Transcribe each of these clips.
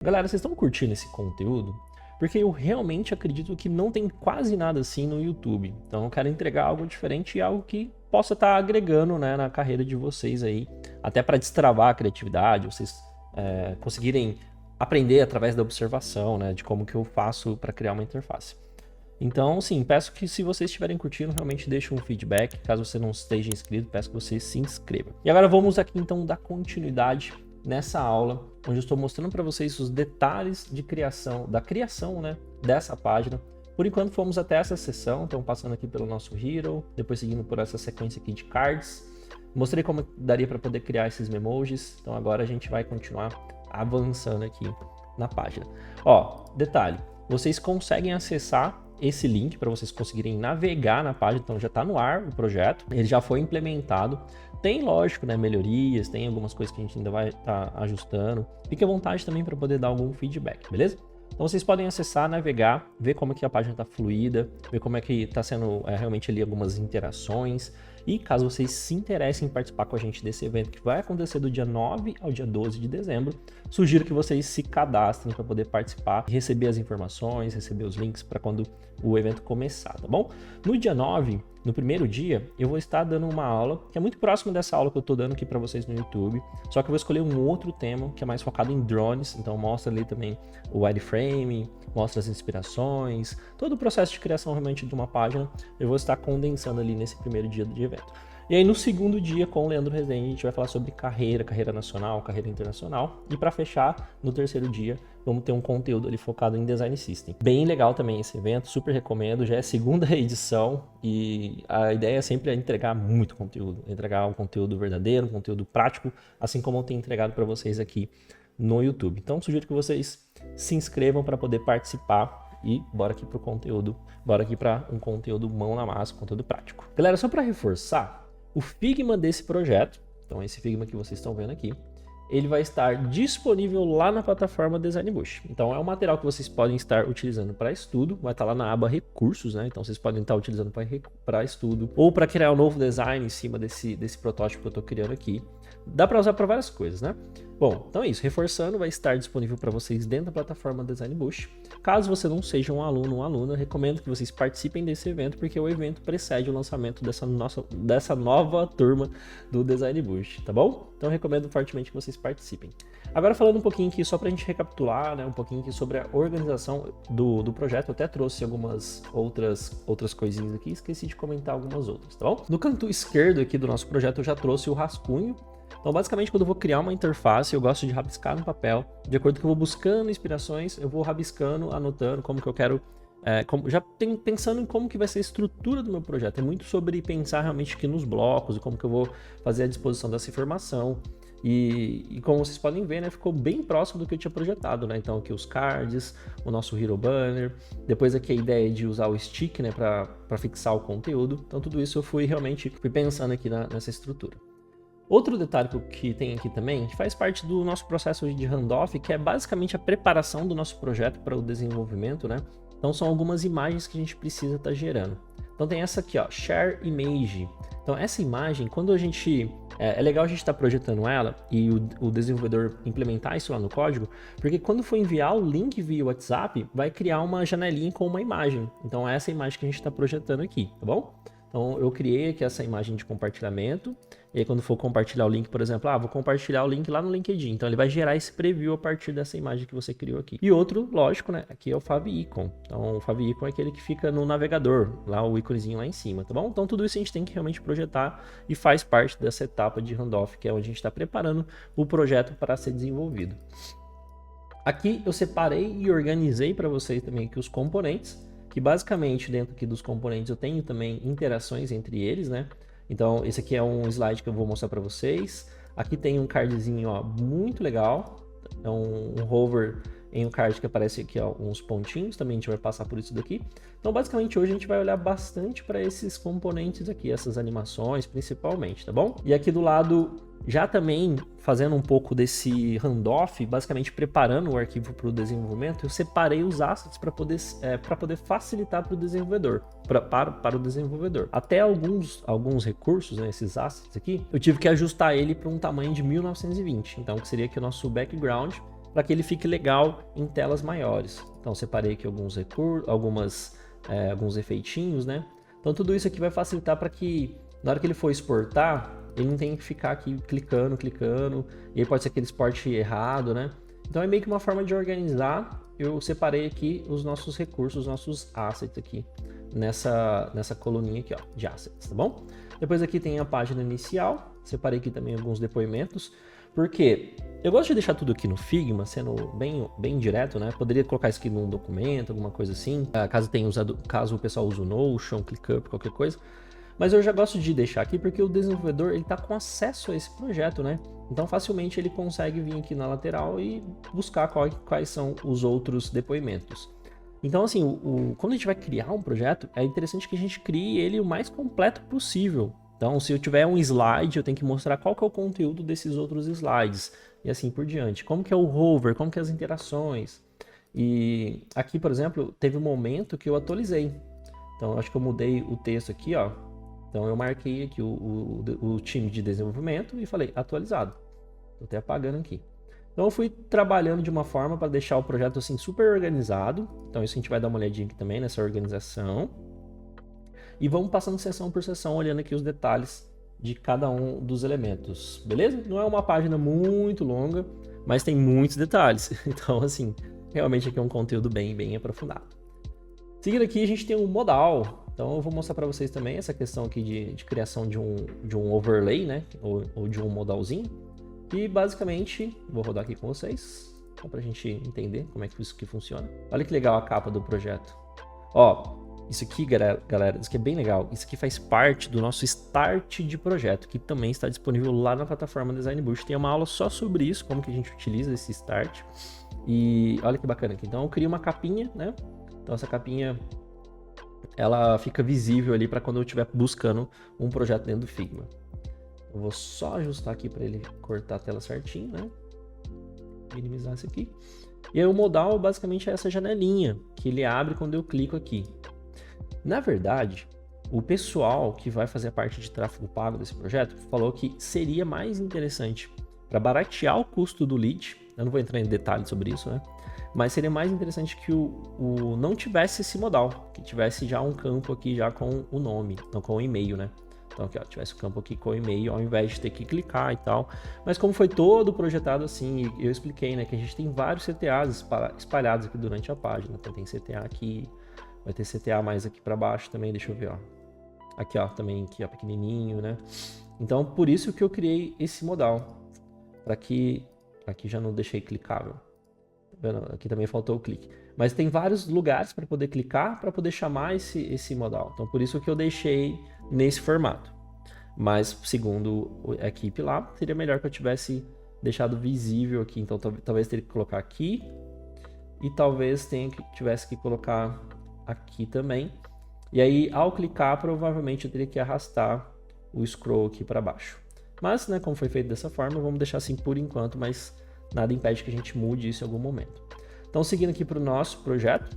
Galera, vocês estão curtindo esse conteúdo? Porque eu realmente acredito que não tem quase nada assim no YouTube. Então eu quero entregar algo diferente e algo que possa estar agregando, né, na carreira de vocês aí, até para destravar a criatividade, vocês conseguirem aprender através da observação, né, de como que eu faço para criar uma interface. Então, sim, peço que se vocês estiverem curtindo, realmente deixem um feedback. Caso você não esteja inscrito, peço que você se inscreva. E agora vamos aqui então dar continuidade nessa aula, onde eu estou mostrando para vocês os detalhes de criação, né, dessa página. Por enquanto fomos até essa seção, então passando aqui pelo nosso Hero, depois seguindo por essa sequência aqui de cards. Mostrei como daria para poder criar esses memojis, então agora a gente vai continuar avançando aqui na página. Ó, detalhe, vocês conseguem acessar esse link para vocês conseguirem navegar na página, então já está no ar o projeto, ele já foi implementado. Tem, lógico, né, melhorias, tem algumas coisas que a gente ainda vai estar ajustando. Fique à vontade também para poder dar algum feedback, beleza? Então vocês podem acessar, navegar, ver como é que a página está fluida, ver como é que está sendo realmente ali algumas interações. E caso vocês se interessem em participar com a gente desse evento que vai acontecer do dia 9 ao dia 12 de dezembro, sugiro que vocês se cadastrem para poder participar e receber as informações, receber os links para quando o evento começar, tá bom? No dia 9, no primeiro dia, eu vou estar dando uma aula que é muito próxima dessa aula que eu estou dando aqui para vocês no YouTube, só que eu vou escolher um outro tema que é mais focado em drones, então mostra ali também o wireframe, mostra as inspirações, todo o processo de criação realmente de uma página, eu vou estar condensando ali nesse primeiro dia de evento. E aí no segundo dia, com o Leandro Rezende, a gente vai falar sobre carreira nacional, carreira internacional. E para fechar, no terceiro dia, vamos ter um conteúdo ali focado em Design System. Bem legal também esse evento, super recomendo, já é a segunda edição e a ideia é sempre entregar muito conteúdo, entregar um conteúdo verdadeiro, um conteúdo prático, assim como eu tenho entregado para vocês aqui no YouTube. Então sugiro que vocês se inscrevam para poder participar e bora aqui pro conteúdo, bora aqui para um conteúdo mão na massa, conteúdo prático. Galera, só para reforçar, o Figma desse projeto, então esse Figma que vocês estão vendo aqui, ele vai estar disponível lá na plataforma Design Bush. Então é um material que vocês podem estar utilizando para estudo, vai estar lá na aba recursos, né? Então vocês podem estar utilizando para estudo ou para criar um novo design em cima desse protótipo que eu estou criando aqui. Dá para usar para várias coisas, né? Bom, então é isso. Reforçando, vai estar disponível para vocês dentro da plataforma Design Bush. Caso você não seja um aluno ou uma aluna, recomendo que vocês participem desse evento, porque o evento precede o lançamento dessa nova turma do Design Bush, tá bom? Então recomendo fortemente que vocês participem. Agora falando um pouquinho aqui, só para a gente recapitular, né, um pouquinho aqui sobre a organização do projeto, eu até trouxe algumas outras coisinhas aqui, esqueci de comentar algumas outras, tá bom? No canto esquerdo aqui do nosso projeto eu já trouxe o rascunho. Então, basicamente, quando eu vou criar uma interface, eu gosto de rabiscar no papel. De acordo com o que eu vou buscando inspirações, eu vou rabiscando, anotando como que eu quero... pensando em como que vai ser a estrutura do meu projeto. É muito sobre pensar realmente aqui nos blocos e como que eu vou fazer a disposição dessa informação. E como vocês podem ver, né, ficou bem próximo do que eu tinha projetado, né? Então aqui os cards, o nosso Hero Banner, depois aqui a ideia de usar o stick, né, para fixar o conteúdo. Então tudo isso eu fui pensando aqui nessa estrutura. Outro detalhe que tem aqui também, que faz parte do nosso processo de handoff, que é basicamente a preparação do nosso projeto para o desenvolvimento, né? Então são algumas imagens que a gente precisa estar gerando. Então tem essa aqui, ó, Share Image. Então essa imagem, quando a gente... É legal a gente estar projetando ela e o desenvolvedor implementar isso lá no código, porque quando for enviar o link via WhatsApp, vai criar uma janelinha com uma imagem. Então é essa imagem que a gente está projetando aqui, tá bom? Então eu criei aqui essa imagem de compartilhamento, e aí quando for compartilhar o link, por exemplo, vou compartilhar o link lá no LinkedIn, então ele vai gerar esse preview a partir dessa imagem que você criou aqui. E outro, lógico, né, aqui é o favicon. Então o favicon é aquele que fica no navegador, lá o íconezinho lá em cima, tá bom? Então tudo isso a gente tem que realmente projetar e faz parte dessa etapa de handoff, que é onde a gente está preparando o projeto para ser desenvolvido. Aqui eu separei e organizei para vocês também aqui os componentes, que basicamente dentro aqui dos componentes eu tenho também interações entre eles, né? Então esse aqui é um slide que eu vou mostrar para vocês. Aqui tem um cardzinho, ó, muito legal, é um hover em um card que aparece aqui, ó, uns pontinhos, também a gente vai passar por isso daqui. Então basicamente hoje a gente vai olhar bastante para esses componentes aqui, essas animações principalmente, tá bom? E aqui do lado, já também fazendo um pouco desse handoff, basicamente preparando o arquivo para o desenvolvimento, eu separei os assets para poder facilitar para o desenvolvedor, para o desenvolvedor. Até alguns recursos, né, esses assets aqui, eu tive que ajustar ele para um tamanho de 1920, então que seria aqui o nosso background. para que ele fique legal em telas maiores. Então separei aqui alguns recursos, alguns efeitinhos, né? Então tudo isso aqui vai facilitar para que na hora que ele for exportar, ele não tenha que ficar aqui clicando, e aí pode ser que ele exporte errado, né? Então é meio que uma forma de organizar. Eu separei aqui os nossos recursos, os nossos assets aqui, nessa coluninha aqui, ó, de assets, tá bom? Depois aqui tem a página inicial, separei aqui também alguns depoimentos, porque eu gosto de deixar tudo aqui no Figma, sendo bem direto, né? Poderia colocar isso aqui num documento, alguma coisa assim, caso o pessoal use o Notion, ClickUp, qualquer coisa. Mas eu já gosto de deixar aqui porque o desenvolvedor ele está com acesso a esse projeto, né? Então facilmente ele consegue vir aqui na lateral e buscar quais são os outros depoimentos. Então assim, quando a gente vai criar um projeto, é interessante que a gente crie ele o mais completo possível. Então se eu tiver um slide, eu tenho que mostrar qual que é o conteúdo desses outros slides e assim por diante. Como que é o hover, como que é as interações. E aqui, por exemplo, teve um momento que eu atualizei. Então eu acho que eu mudei o texto aqui, ó. Então eu marquei aqui o time de desenvolvimento e falei atualizado. Estou até apagando aqui. Então eu fui trabalhando de uma forma para deixar o projeto assim super organizado. Então isso a gente vai dar uma olhadinha aqui também nessa organização. E vamos passando seção por seção, olhando aqui os detalhes de cada um dos elementos. Beleza? Não é uma página muito longa, mas tem muitos detalhes. Então assim, realmente aqui é um conteúdo bem aprofundado. Seguindo aqui a gente tem um modal. Então eu vou mostrar para vocês também essa questão aqui de criação de um overlay, né? Ou de um modalzinho. E basicamente, vou rodar aqui com vocês, só para a gente entender como é que isso aqui funciona. Olha que legal a capa do projeto. Ó, isso aqui, galera, isso aqui é bem legal. Isso aqui faz parte do nosso Start de projeto, que também está disponível lá na plataforma Design Boost. Tem uma aula só sobre isso, como que a gente utiliza esse Start. E olha que bacana aqui. Então eu crio uma capinha, né? Então essa capinha ela fica visível ali para quando eu estiver buscando um projeto dentro do Figma. Eu vou só ajustar aqui para ele cortar a tela certinho, né? Minimizar isso aqui. E aí o modal basicamente é essa janelinha que ele abre quando eu clico aqui. Na verdade, o pessoal que vai fazer a parte de tráfego pago desse projeto falou que seria mais interessante para baratear o custo do lead. Eu não vou entrar em detalhes sobre isso, né? Mas seria mais interessante que o não tivesse esse modal, que tivesse já um campo aqui já com o nome, não com o e-mail, né? Então aqui, ó, tivesse o campo aqui com o e-mail, ao invés de ter que clicar e tal. Mas como foi todo projetado assim, eu expliquei, né, que a gente tem vários CTAs espalhados aqui durante a página. Então tem CTA aqui, vai ter CTA mais aqui para baixo também, deixa eu ver, ó. Aqui, ó, também aqui, ó, pequenininho, né? Então por isso que eu criei esse modal, para que aqui já não deixei clicável. Aqui também faltou o clique. Mas tem vários lugares para poder clicar, para poder chamar esse modal. Então, por isso que eu deixei nesse formato. Mas, segundo a equipe lá, seria melhor que eu tivesse deixado visível aqui. Então, talvez teria que colocar aqui. E talvez tivesse que colocar aqui também. E aí, ao clicar, provavelmente eu teria que arrastar o scroll aqui para baixo. Mas, né, como foi feito dessa forma, vamos deixar assim por enquanto, mas nada impede que a gente mude isso em algum momento. Então, seguindo aqui para o nosso projeto,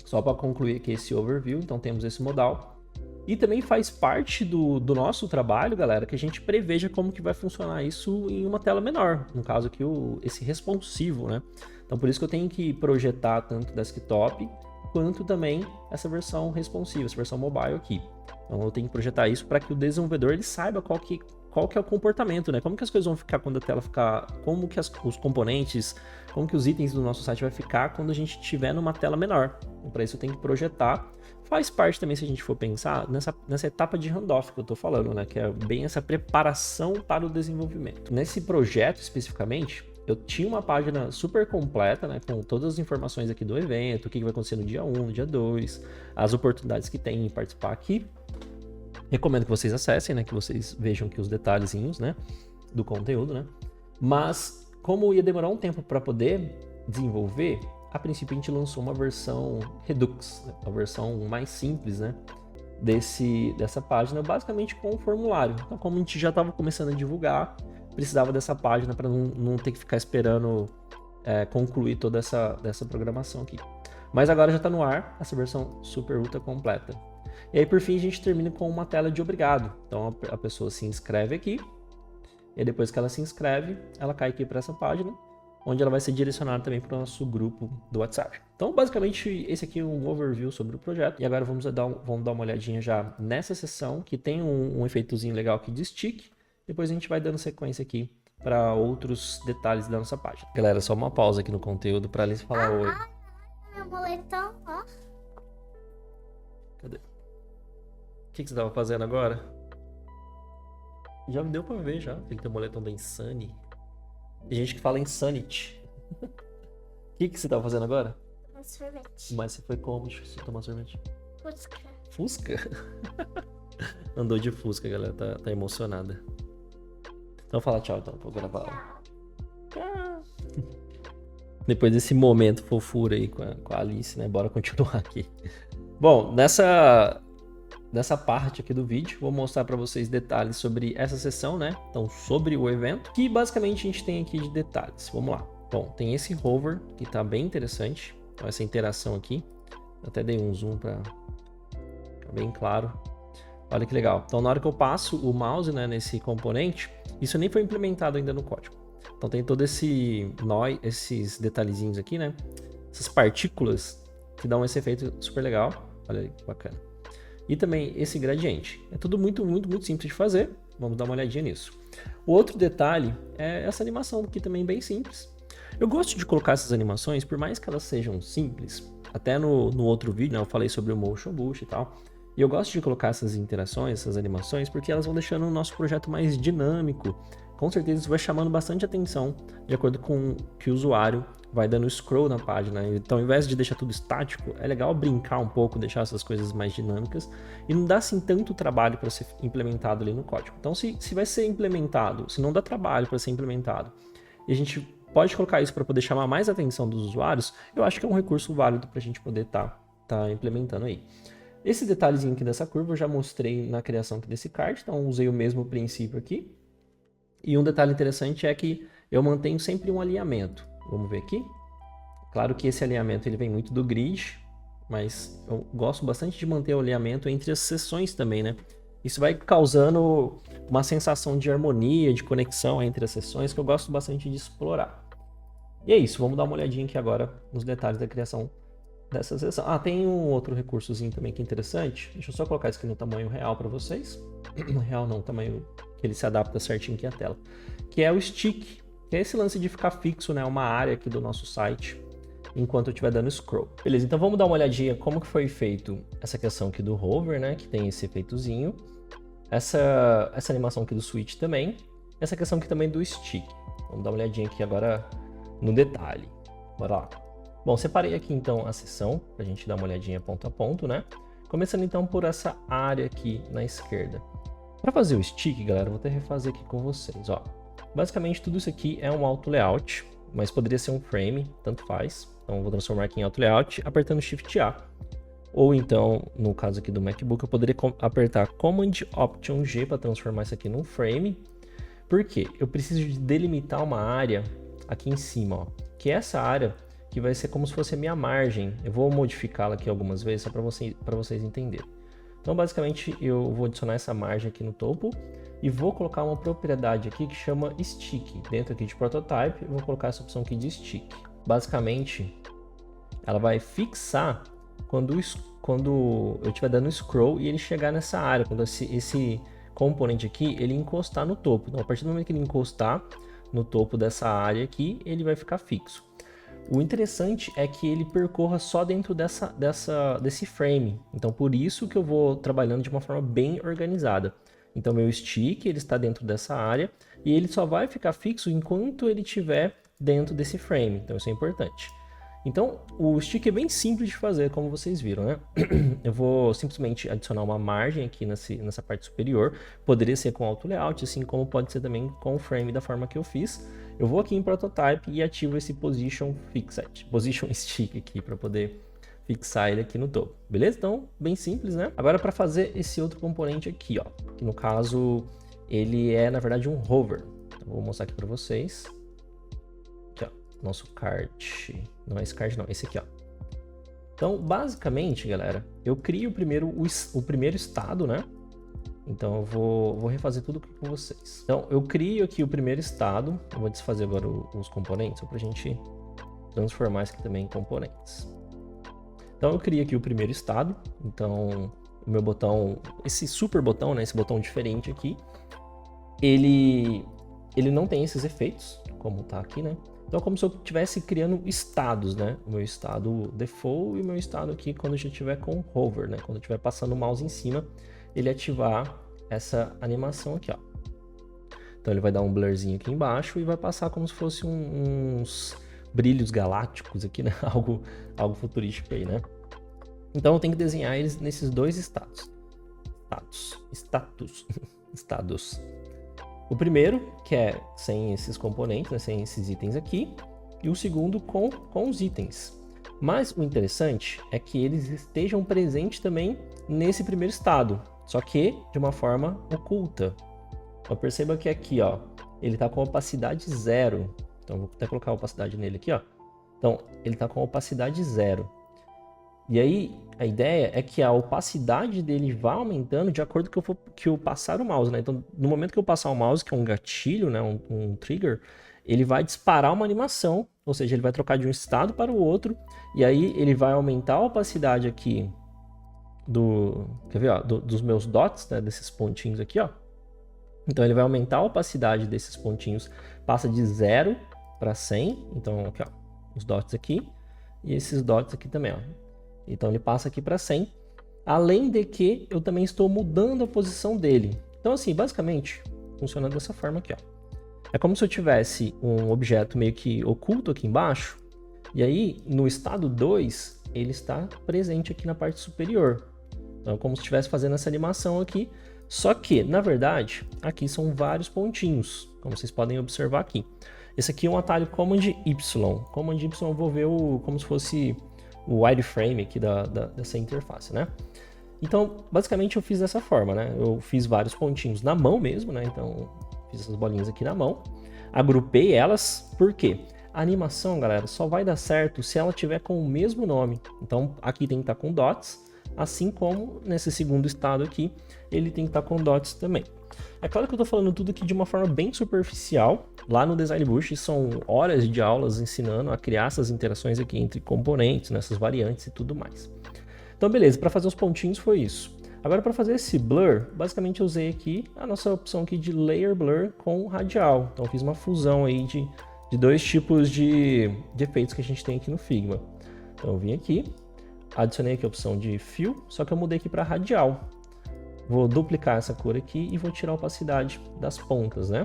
só para concluir aqui esse overview, então temos esse modal. E também faz parte do nosso trabalho, galera, que a gente preveja como que vai funcionar isso em uma tela menor, no caso aqui esse responsivo, né? Então, por isso que eu tenho que projetar tanto desktop, quanto também essa versão responsiva, essa versão mobile aqui. Então, eu tenho que projetar isso para que o desenvolvedor ele saiba qual que é o comportamento, né? Como que as coisas vão ficar quando a tela ficar, como que os componentes, como que os itens do nosso site vai ficar quando a gente estiver numa tela menor. Então, para isso eu tenho que projetar. Faz parte também, se a gente for pensar, nessa etapa de handoff que eu tô falando, né? Que é bem essa preparação para o desenvolvimento. Nesse projeto especificamente, eu tinha uma página super completa, né? Com todas as informações aqui do evento, o que vai acontecer no dia 1, no dia 2, as oportunidades que tem em participar aqui. Recomendo que vocês acessem, né? Que vocês vejam aqui os detalhezinhos, né? Do conteúdo, né? Mas, como ia demorar um tempo para poder desenvolver, a princípio a gente lançou uma versão Redux, né? A versão mais simples, né? Dessa página, basicamente com o formulário. Então, como a gente já estava começando a divulgar, precisava dessa página para não ter que ficar esperando concluir toda essa programação aqui. Mas agora já está no ar essa versão super ultra completa. E aí, por fim, a gente termina com uma tela de obrigado. Então, a pessoa se inscreve aqui. E depois que ela se inscreve, ela cai aqui para essa página. onde ela vai ser direcionada também para o nosso grupo do WhatsApp. Então, basicamente, esse aqui é um overview sobre o projeto. E agora vamos dar uma olhadinha já nessa seção, que tem um efeitozinho legal aqui de stick. Depois a gente vai dando sequência aqui para outros detalhes da nossa página. Galera, só uma pausa aqui no conteúdo para Alice falar oi. Meu boletão, ó. Cadê? O que você estava fazendo agora? Já deu para ver já. Ele tem um boletão da Insane. Tem gente que fala Insanity. O que você estava fazendo agora? Sorvete. Mas você foi como você tomar sorvete? Fusca. Fusca? Andou de Fusca, galera. Tá emocionada. Então fala tchau, então. Vou gravar. Tchau. Depois desse momento fofura aí com a Alice, né? Bora continuar aqui. Bom, nessa parte aqui do vídeo, vou mostrar para vocês detalhes sobre essa sessão, né? Então, sobre o evento, que basicamente a gente tem aqui de detalhes. Vamos lá. Bom, tem esse hover, que tá bem interessante. Então, essa interação aqui. Eu até dei um zoom para ficar bem claro. Olha que legal. Então, na hora que eu passo o mouse, né, nesse componente, isso nem foi implementado ainda no código. Então, tem todo esses detalhezinhos aqui, né? Essas partículas que dão esse efeito super legal. Olha que bacana. E também esse gradiente. É tudo muito simples de fazer. Vamos dar uma olhadinha nisso. O outro detalhe é essa animação aqui também bem simples. Eu gosto de colocar essas animações, por mais que elas sejam simples. Até no outro vídeo, né, eu falei sobre o Motion Boost e tal. E eu gosto de colocar essas interações, essas animações, porque elas vão deixando o nosso projeto mais dinâmico. Com certeza isso vai chamando bastante atenção, de acordo com que o usuário vai dando scroll na página. Então, ao invés de deixar tudo estático, é legal brincar um pouco, deixar essas coisas mais dinâmicas e não dá assim tanto trabalho para ser implementado ali no código. Então, se vai ser implementado, se não dá trabalho para ser implementado, e a gente pode colocar isso para poder chamar mais a atenção dos usuários, eu acho que é um recurso válido para a gente poder tá implementando aí. Esse detalhezinho aqui dessa curva eu já mostrei na criação aqui desse card, então usei o mesmo princípio aqui. E um detalhe interessante é que eu mantenho sempre um alinhamento. Vamos ver aqui. Claro que esse alinhamento ele vem muito do grid, mas eu gosto bastante de manter o alinhamento entre as seções também, né? Isso vai causando uma sensação de harmonia, de conexão entre as seções que eu gosto bastante de explorar. E é isso, vamos dar uma olhadinha aqui agora nos detalhes da criação dessa seção. Ah, tem um outro recursozinho também que é interessante. Deixa eu só colocar isso aqui no tamanho real para vocês. Real não, tamanho que ele se adapta certinho aqui à tela. Que é o stick, que é esse lance de ficar fixo, né? Uma área aqui do nosso site, enquanto eu estiver dando scroll. Beleza, então vamos dar uma olhadinha como que foi feito essa questão aqui do hover, né? Que tem esse efeitozinho. Essa animação aqui do switch também. Essa questão aqui também do stick. Vamos dar uma olhadinha aqui agora no detalhe. Bora lá. Bom, separei aqui então a seção, pra gente dar uma olhadinha ponto a ponto, né? Começando então por essa área aqui na esquerda. Para fazer o stick, galera, eu vou até refazer aqui com vocês, ó. Basicamente tudo isso aqui é um auto layout, mas poderia ser um frame, tanto faz. Então eu vou transformar aqui em auto layout apertando Shift A. Ou então, no caso aqui do MacBook, eu poderia apertar Command Option G para transformar isso aqui num frame. Por quê? Eu preciso de delimitar uma área aqui em cima, ó, que é essa área que vai ser como se fosse a minha margem. Eu vou modificá-la aqui algumas vezes só para vocês entenderem. Então, basicamente, eu vou adicionar essa margem aqui no topo e vou colocar uma propriedade aqui que chama Stick. Dentro aqui de Prototype, eu vou colocar essa opção aqui de Stick. Basicamente, ela vai fixar quando eu estiver dando scroll e ele chegar nessa área, quando esse componente aqui, ele encostar no topo. Então, a partir do momento que ele encostar no topo dessa área aqui, ele vai ficar fixo. O interessante é que ele percorra só dentro desse frame. Então, por isso que eu vou trabalhando de uma forma bem organizada. Então, meu stick ele está dentro dessa área e ele só vai ficar fixo enquanto ele estiver dentro desse frame. Então, isso é importante. Então, o stick é bem simples de fazer, como vocês viram, né? Eu vou simplesmente adicionar uma margem aqui nessa parte superior. Poderia ser com auto layout, assim como pode ser também com o frame da forma que eu fiz. Eu vou aqui em Prototype e ativo esse Position Stick aqui para poder fixar ele aqui no topo. Beleza? Então, bem simples, né? Agora, para fazer esse outro componente aqui, ó, que no caso, ele é, na verdade, um hover. Então, vou mostrar aqui para vocês. Aqui, ó, nosso card. Não é esse card, não. Esse aqui, ó. Então, basicamente, galera, eu crio primeiro o primeiro estado, né? Então eu vou refazer tudo aqui com vocês. Então eu crio aqui o primeiro estado. Eu vou desfazer agora os componentes, só pra gente transformar isso aqui também em componentes. Então eu crio aqui o primeiro estado. Então o meu botão, esse super botão, né, esse botão diferente aqui, ele não tem esses efeitos, como tá aqui, né? Então é como se eu estivesse criando estados, né? O meu estado default e o meu estado aqui quando eu já estiver com hover, né? Quando eu estiver passando o mouse em cima, ele ativar essa animação aqui, ó. Então ele vai dar um blurzinho aqui embaixo e vai passar como se fosse uns brilhos galácticos aqui, né? Algo futurístico aí, né? Então eu tenho que desenhar eles nesses dois estados. Estados. O primeiro, que é sem esses componentes, né? Sem esses itens aqui. E o segundo com os itens. Mas o interessante é que eles estejam presentes também nesse primeiro estado. Só que de uma forma oculta. Então perceba que aqui, ó, ele está com opacidade 0. Então vou até colocar a opacidade nele aqui, ó. Então ele está com opacidade 0. E aí a ideia é que a opacidade dele vá aumentando de acordo que eu passar o mouse, né? Então no momento que eu passar o mouse, que é um gatilho, né, um trigger, ele vai disparar uma animação, ou seja, ele vai trocar de um estado para o outro, e aí ele vai aumentar a opacidade aqui quer ver, ó, dos meus dots, né, desses pontinhos aqui, ó. Então ele vai aumentar a opacidade desses pontinhos, passa de 0 para 100, então aqui, ó, os dots aqui, e esses dots aqui também, ó. Então ele passa aqui para 100, além de que eu também estou mudando a posição dele. Então assim, basicamente, funciona dessa forma aqui, ó. É como se eu tivesse um objeto meio que oculto aqui embaixo, e aí no estado 2, ele está presente aqui na parte superior. Então é como se estivesse fazendo essa animação aqui, só que, na verdade, aqui são vários pontinhos, como vocês podem observar aqui. Esse aqui é um atalho Command Y. Command Y eu vou ver como se fosse o wireframe aqui dessa interface, né? Então, basicamente eu fiz dessa forma, né? Eu fiz vários pontinhos na mão mesmo, né? Então, fiz essas bolinhas aqui na mão. Agrupei elas, por quê? A animação, galera, só vai dar certo se ela tiver com o mesmo nome. Então, aqui tem que estar com dots, assim como nesse segundo estado aqui, ele tem que estar com dots também. É claro que eu estou falando tudo aqui de uma forma bem superficial. Lá no Design Boost são horas de aulas ensinando a criar essas interações aqui entre componentes, nessas variantes e tudo mais. Então beleza, para fazer os pontinhos foi isso. Agora para fazer esse blur, basicamente eu usei aqui a nossa opção aqui de Layer Blur com radial. Então eu fiz uma fusão aí de dois tipos de efeitos que a gente tem aqui no Figma. Então eu vim aqui, adicionei aqui a opção de Fill, só que eu mudei aqui para radial. Vou duplicar essa cor aqui e vou tirar a opacidade das pontas, né?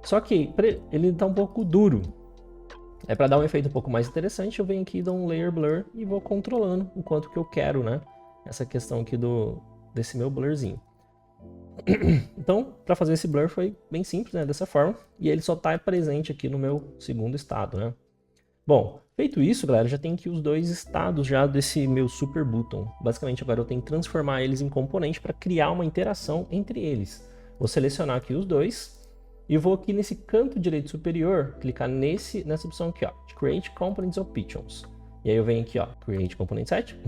Só que ele está um pouco duro. É para dar um efeito um pouco mais interessante, eu venho aqui, dou um Layer Blur e vou controlando o quanto que eu quero, né? Essa questão aqui desse meu blurzinho. Então, para fazer esse blur foi bem simples, né? Dessa forma. E ele só está presente aqui no meu segundo estado, né? Bom, feito isso, galera, já tem aqui os dois estados já desse meu super button. Basicamente, agora eu tenho que transformar eles em componente para criar uma interação entre eles. Vou selecionar aqui os dois e vou aqui nesse canto direito superior, clicar nessa opção aqui, ó, de Create Components Options. E aí eu venho aqui, ó, Create Component Set.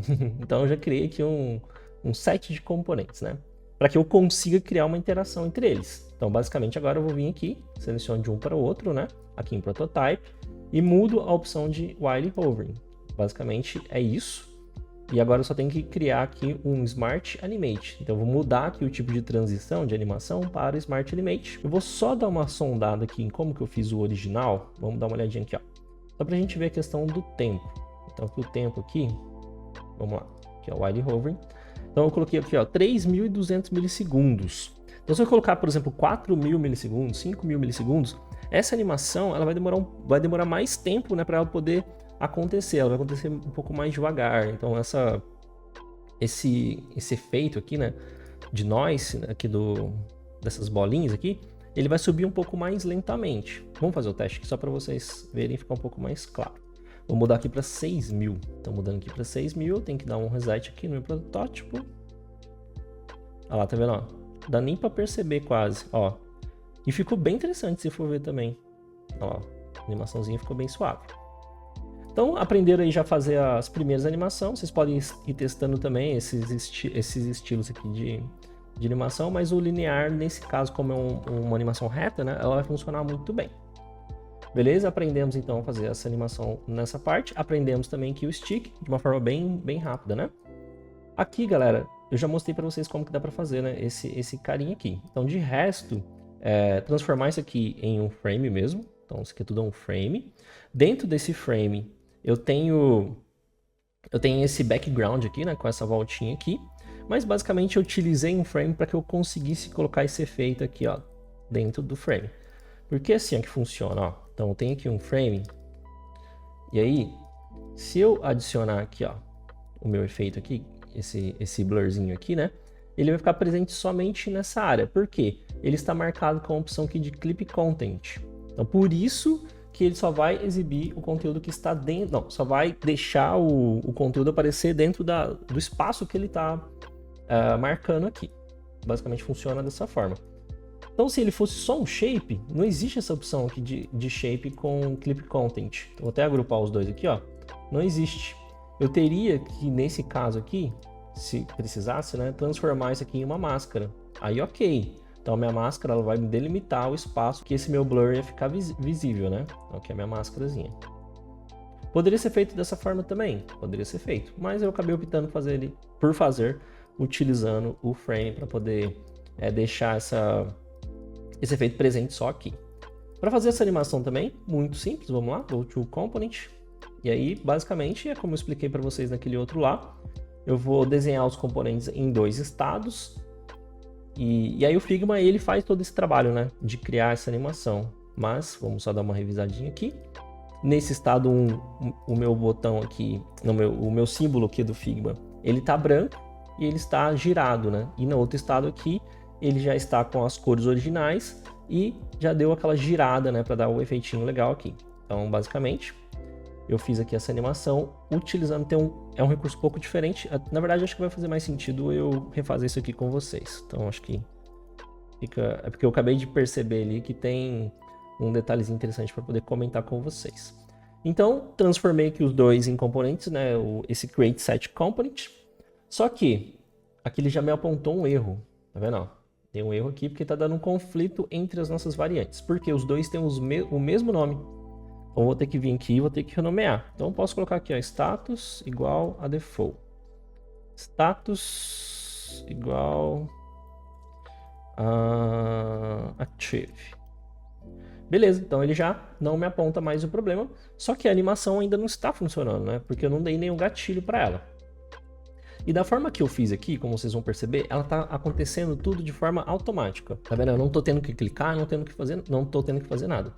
Então eu já criei aqui um set de componentes, né? Para que eu consiga criar uma interação entre eles. Então, basicamente, agora eu vou vir aqui, seleciono de um para o outro, né? Aqui em Prototype. E mudo a opção de While Hovering. Basicamente é isso. E agora eu só tenho que criar aqui um Smart Animate. Então eu vou mudar aqui o tipo de transição de animação para Smart Animate. Eu vou só dar uma sondada aqui em como que eu fiz o original. Vamos dar uma olhadinha aqui, ó. Só para a gente ver a questão do tempo. Então aqui o tempo aqui, vamos lá, aqui é o While Hovering. Então eu coloquei aqui, ó, 3.200 milissegundos. Então se eu colocar, por exemplo, 4.000 milissegundos, 5.000 milissegundos, essa animação ela vai demorar mais tempo, né, para ela poder acontecer. Ela vai acontecer um pouco mais devagar. Então esse efeito aqui, né, de noise aqui dessas bolinhas aqui, ele vai subir um pouco mais lentamente. Vamos fazer o teste aqui só para vocês verem e ficar um pouco mais claro. Vou mudar aqui para 6.000. Então mudando aqui para 6.000, eu tenho que dar um reset aqui no meu protótipo. Olha lá, tá vendo? Ó? Não dá nem para perceber quase, ó. E ficou bem interessante se for ver também. Olha lá, a animaçãozinha ficou bem suave. Então, aprenderam aí já a fazer as primeiras animações. Vocês podem ir testando também esses estilos aqui de animação, mas o linear, nesse caso, como é uma animação reta, né, ela vai funcionar muito bem. Beleza? Aprendemos então a fazer essa animação nessa parte. Aprendemos também que o stick, de uma forma bem rápida, né? Aqui, galera, eu já mostrei para vocês como que dá para fazer, né, esse carinha aqui. Então, de resto, transformar isso aqui em um frame mesmo. Então, isso aqui tudo é um frame. Dentro desse frame, eu tenho esse background aqui, né, com essa voltinha aqui. Mas, basicamente, eu utilizei um frame para que eu conseguisse colocar esse efeito aqui, ó, dentro do frame. Porque assim é que funciona, ó. Então, eu tenho aqui um frame. E aí, se eu adicionar aqui, ó, o meu efeito aqui, esse blurzinho aqui, né? Ele vai ficar presente somente nessa área. Por quê? Ele está marcado com a opção aqui de Clip Content. Então, por isso que ele só vai exibir o conteúdo que está dentro... Não, só vai deixar o conteúdo aparecer dentro do espaço que ele está marcando aqui. Basicamente funciona dessa forma. Então, se ele fosse só um shape, não existe essa opção aqui de shape com Clip Content. Então, vou até agrupar os dois aqui, ó. Não existe. Eu teria que, nesse caso aqui, se precisasse, né, transformar isso aqui em uma máscara. Aí, ok. Então, a minha máscara ela vai me delimitar o espaço que esse meu blur ia ficar visível, né? Então, aqui é a minha máscarazinha. Poderia ser feito dessa forma também. Poderia ser feito. Mas eu acabei optando por fazer utilizando o frame para poder deixar esse efeito presente só aqui. Para fazer essa animação também, muito simples, vamos lá, Go to Component. E aí, basicamente, é como eu expliquei para vocês naquele outro lá. Eu vou desenhar os componentes em 2 estados. E aí o Figma, ele faz todo esse trabalho, né, de criar essa animação. Mas, vamos só dar uma revisadinha aqui. Nesse estado 1, o meu botão aqui, o meu símbolo aqui do Figma, ele está branco e ele está girado, né? E no outro estado aqui, ele já está com as cores originais e já deu aquela girada, né, para dar o efeitinho legal aqui. Então, basicamente, eu fiz aqui essa animação utilizando, é um recurso um pouco diferente. Na verdade, acho que vai fazer mais sentido eu refazer isso aqui com vocês. Então, acho que é porque eu acabei de perceber ali que tem um detalhezinho interessante para poder comentar com vocês. Então, transformei aqui os dois em componentes, né, esse Create Set Component. Só que aqui ele já me apontou um erro, tá vendo? Ó? Tem um erro aqui porque está dando um conflito entre as nossas variantes, porque os dois têm o mesmo nome. Então, vou ter que vir aqui e vou ter que renomear. Então, eu posso colocar aqui, ó, status igual a default. Status igual a active. Beleza, então ele já não me aponta mais o problema, só que a animação ainda não está funcionando, né? Porque eu não dei nenhum gatilho para ela. E da forma que eu fiz aqui, como vocês vão perceber, ela está acontecendo tudo de forma automática. Tá vendo? Eu não estou tendo que clicar, não estou tendo que fazer nada.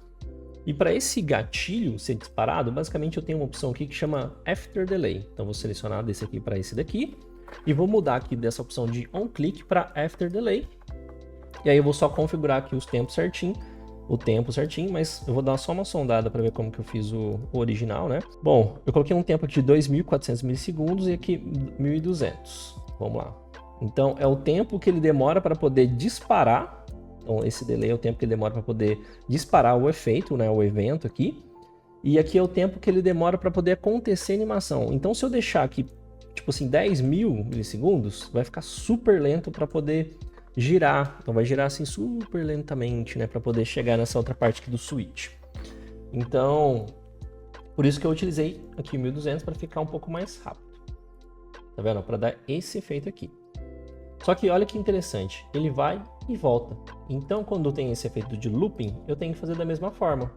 E para esse gatilho ser disparado, basicamente eu tenho uma opção aqui que chama After Delay. Então vou selecionar desse aqui para esse daqui e vou mudar aqui dessa opção de On Click para After Delay. E aí eu vou só configurar aqui os tempos certinho, mas eu vou dar só uma sondada para ver como que eu fiz o original, né? Bom, eu coloquei um tempo aqui de 2.400 milissegundos e aqui 1.200. Vamos lá. Então é o tempo que ele demora para poder disparar. Então esse delay é o tempo que ele demora para poder disparar o efeito, né, o evento aqui. E aqui é o tempo que ele demora para poder acontecer a animação. Então se eu deixar aqui, tipo assim, 10.000 milissegundos, vai ficar super lento para poder girar. Então vai girar assim super lentamente, né, para poder chegar nessa outra parte aqui do switch. Então, por isso que eu utilizei aqui 1.200 para ficar um pouco mais rápido. Tá vendo? Para dar esse efeito aqui. Só que olha que interessante, ele vai e volta. Então, quando tem esse efeito de looping, eu tenho que fazer da mesma forma.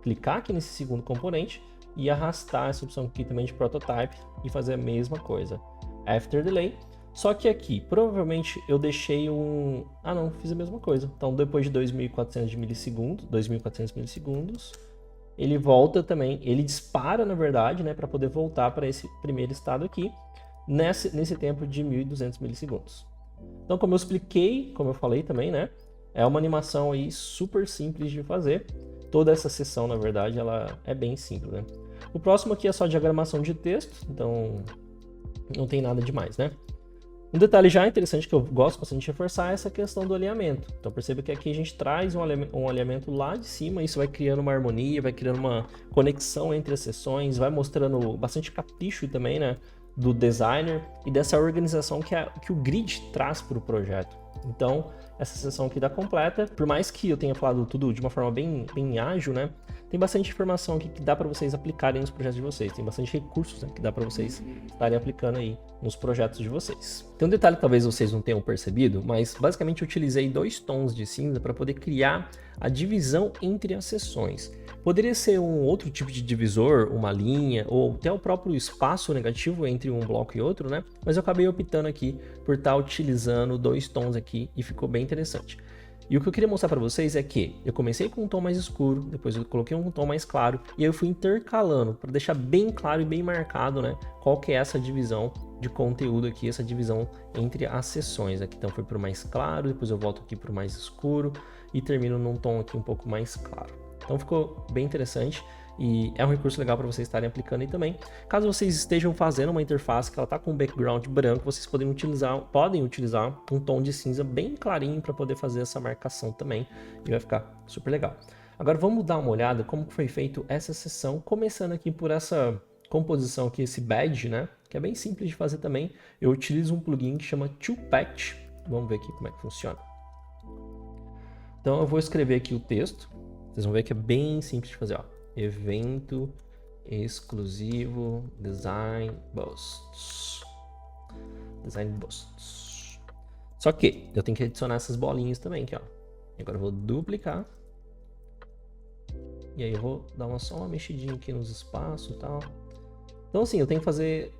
Clicar aqui nesse segundo componente e arrastar essa opção aqui também de Prototype e fazer a mesma coisa. After Delay. Só que aqui, provavelmente eu deixei um... Ah não, fiz a mesma coisa. Então, depois de 2.400 milissegundos, ele volta também. Ele dispara, na verdade, né, para poder voltar para esse primeiro estado aqui, nesse tempo de 1.200 milissegundos. Então, como eu expliquei, como eu falei também, né, é uma animação aí super simples de fazer. Toda essa seção, na verdade, ela é bem simples, né? O próximo aqui é só diagramação de texto, então não tem nada demais, né? Um detalhe já interessante que eu gosto bastante de reforçar é essa questão do alinhamento. Então perceba que aqui a gente traz um alinhamento lá de cima, isso vai criando uma harmonia, vai criando uma conexão entre as seções, vai mostrando bastante capricho também, né, do designer e dessa organização que o grid traz para o projeto. Então, essa sessão aqui tá completa. Por mais que eu tenha falado tudo de uma forma bem ágil, né? Tem bastante informação aqui que dá para vocês aplicarem nos projetos de vocês. Tem bastante recursos, né, que dá para vocês estarem aplicando aí nos projetos de vocês. Tem um detalhe que talvez vocês não tenham percebido, mas basicamente eu utilizei 2 tons de cinza para poder criar a divisão entre as seções. Poderia ser um outro tipo de divisor, uma linha, ou até o próprio espaço negativo entre um bloco e outro, né? Mas eu acabei optando aqui por estar utilizando 2 tons aqui e ficou bem interessante. E o que eu queria mostrar para vocês é que eu comecei com um tom mais escuro, depois eu coloquei um tom mais claro, e aí eu fui intercalando para deixar bem claro e bem marcado, né? Qual que é essa divisão de conteúdo aqui, essa divisão entre as seções. Aqui então foi para o mais claro, depois eu volto aqui para o mais escuro e termino num tom aqui um pouco mais claro. Então ficou bem interessante e é um recurso legal para vocês estarem aplicando aí também. Caso vocês estejam fazendo uma interface que ela está com um background branco, vocês podem utilizar um tom de cinza bem clarinho para poder fazer essa marcação também e vai ficar super legal. Agora vamos dar uma olhada como foi feito essa sessão, começando aqui por essa composição aqui, esse badge, né? Que é bem simples de fazer também. Eu utilizo um plugin que chama ToPatch. Vamos ver aqui como é que funciona. Então eu vou escrever aqui o texto. Vocês vão ver que é bem simples de fazer, ó. Evento exclusivo design busts. Design busts. Só que eu tenho que adicionar essas bolinhas também aqui, ó. Agora eu vou duplicar. E aí eu vou dar só uma mexidinha aqui nos espaços e tal. Então assim, eu tenho que fazer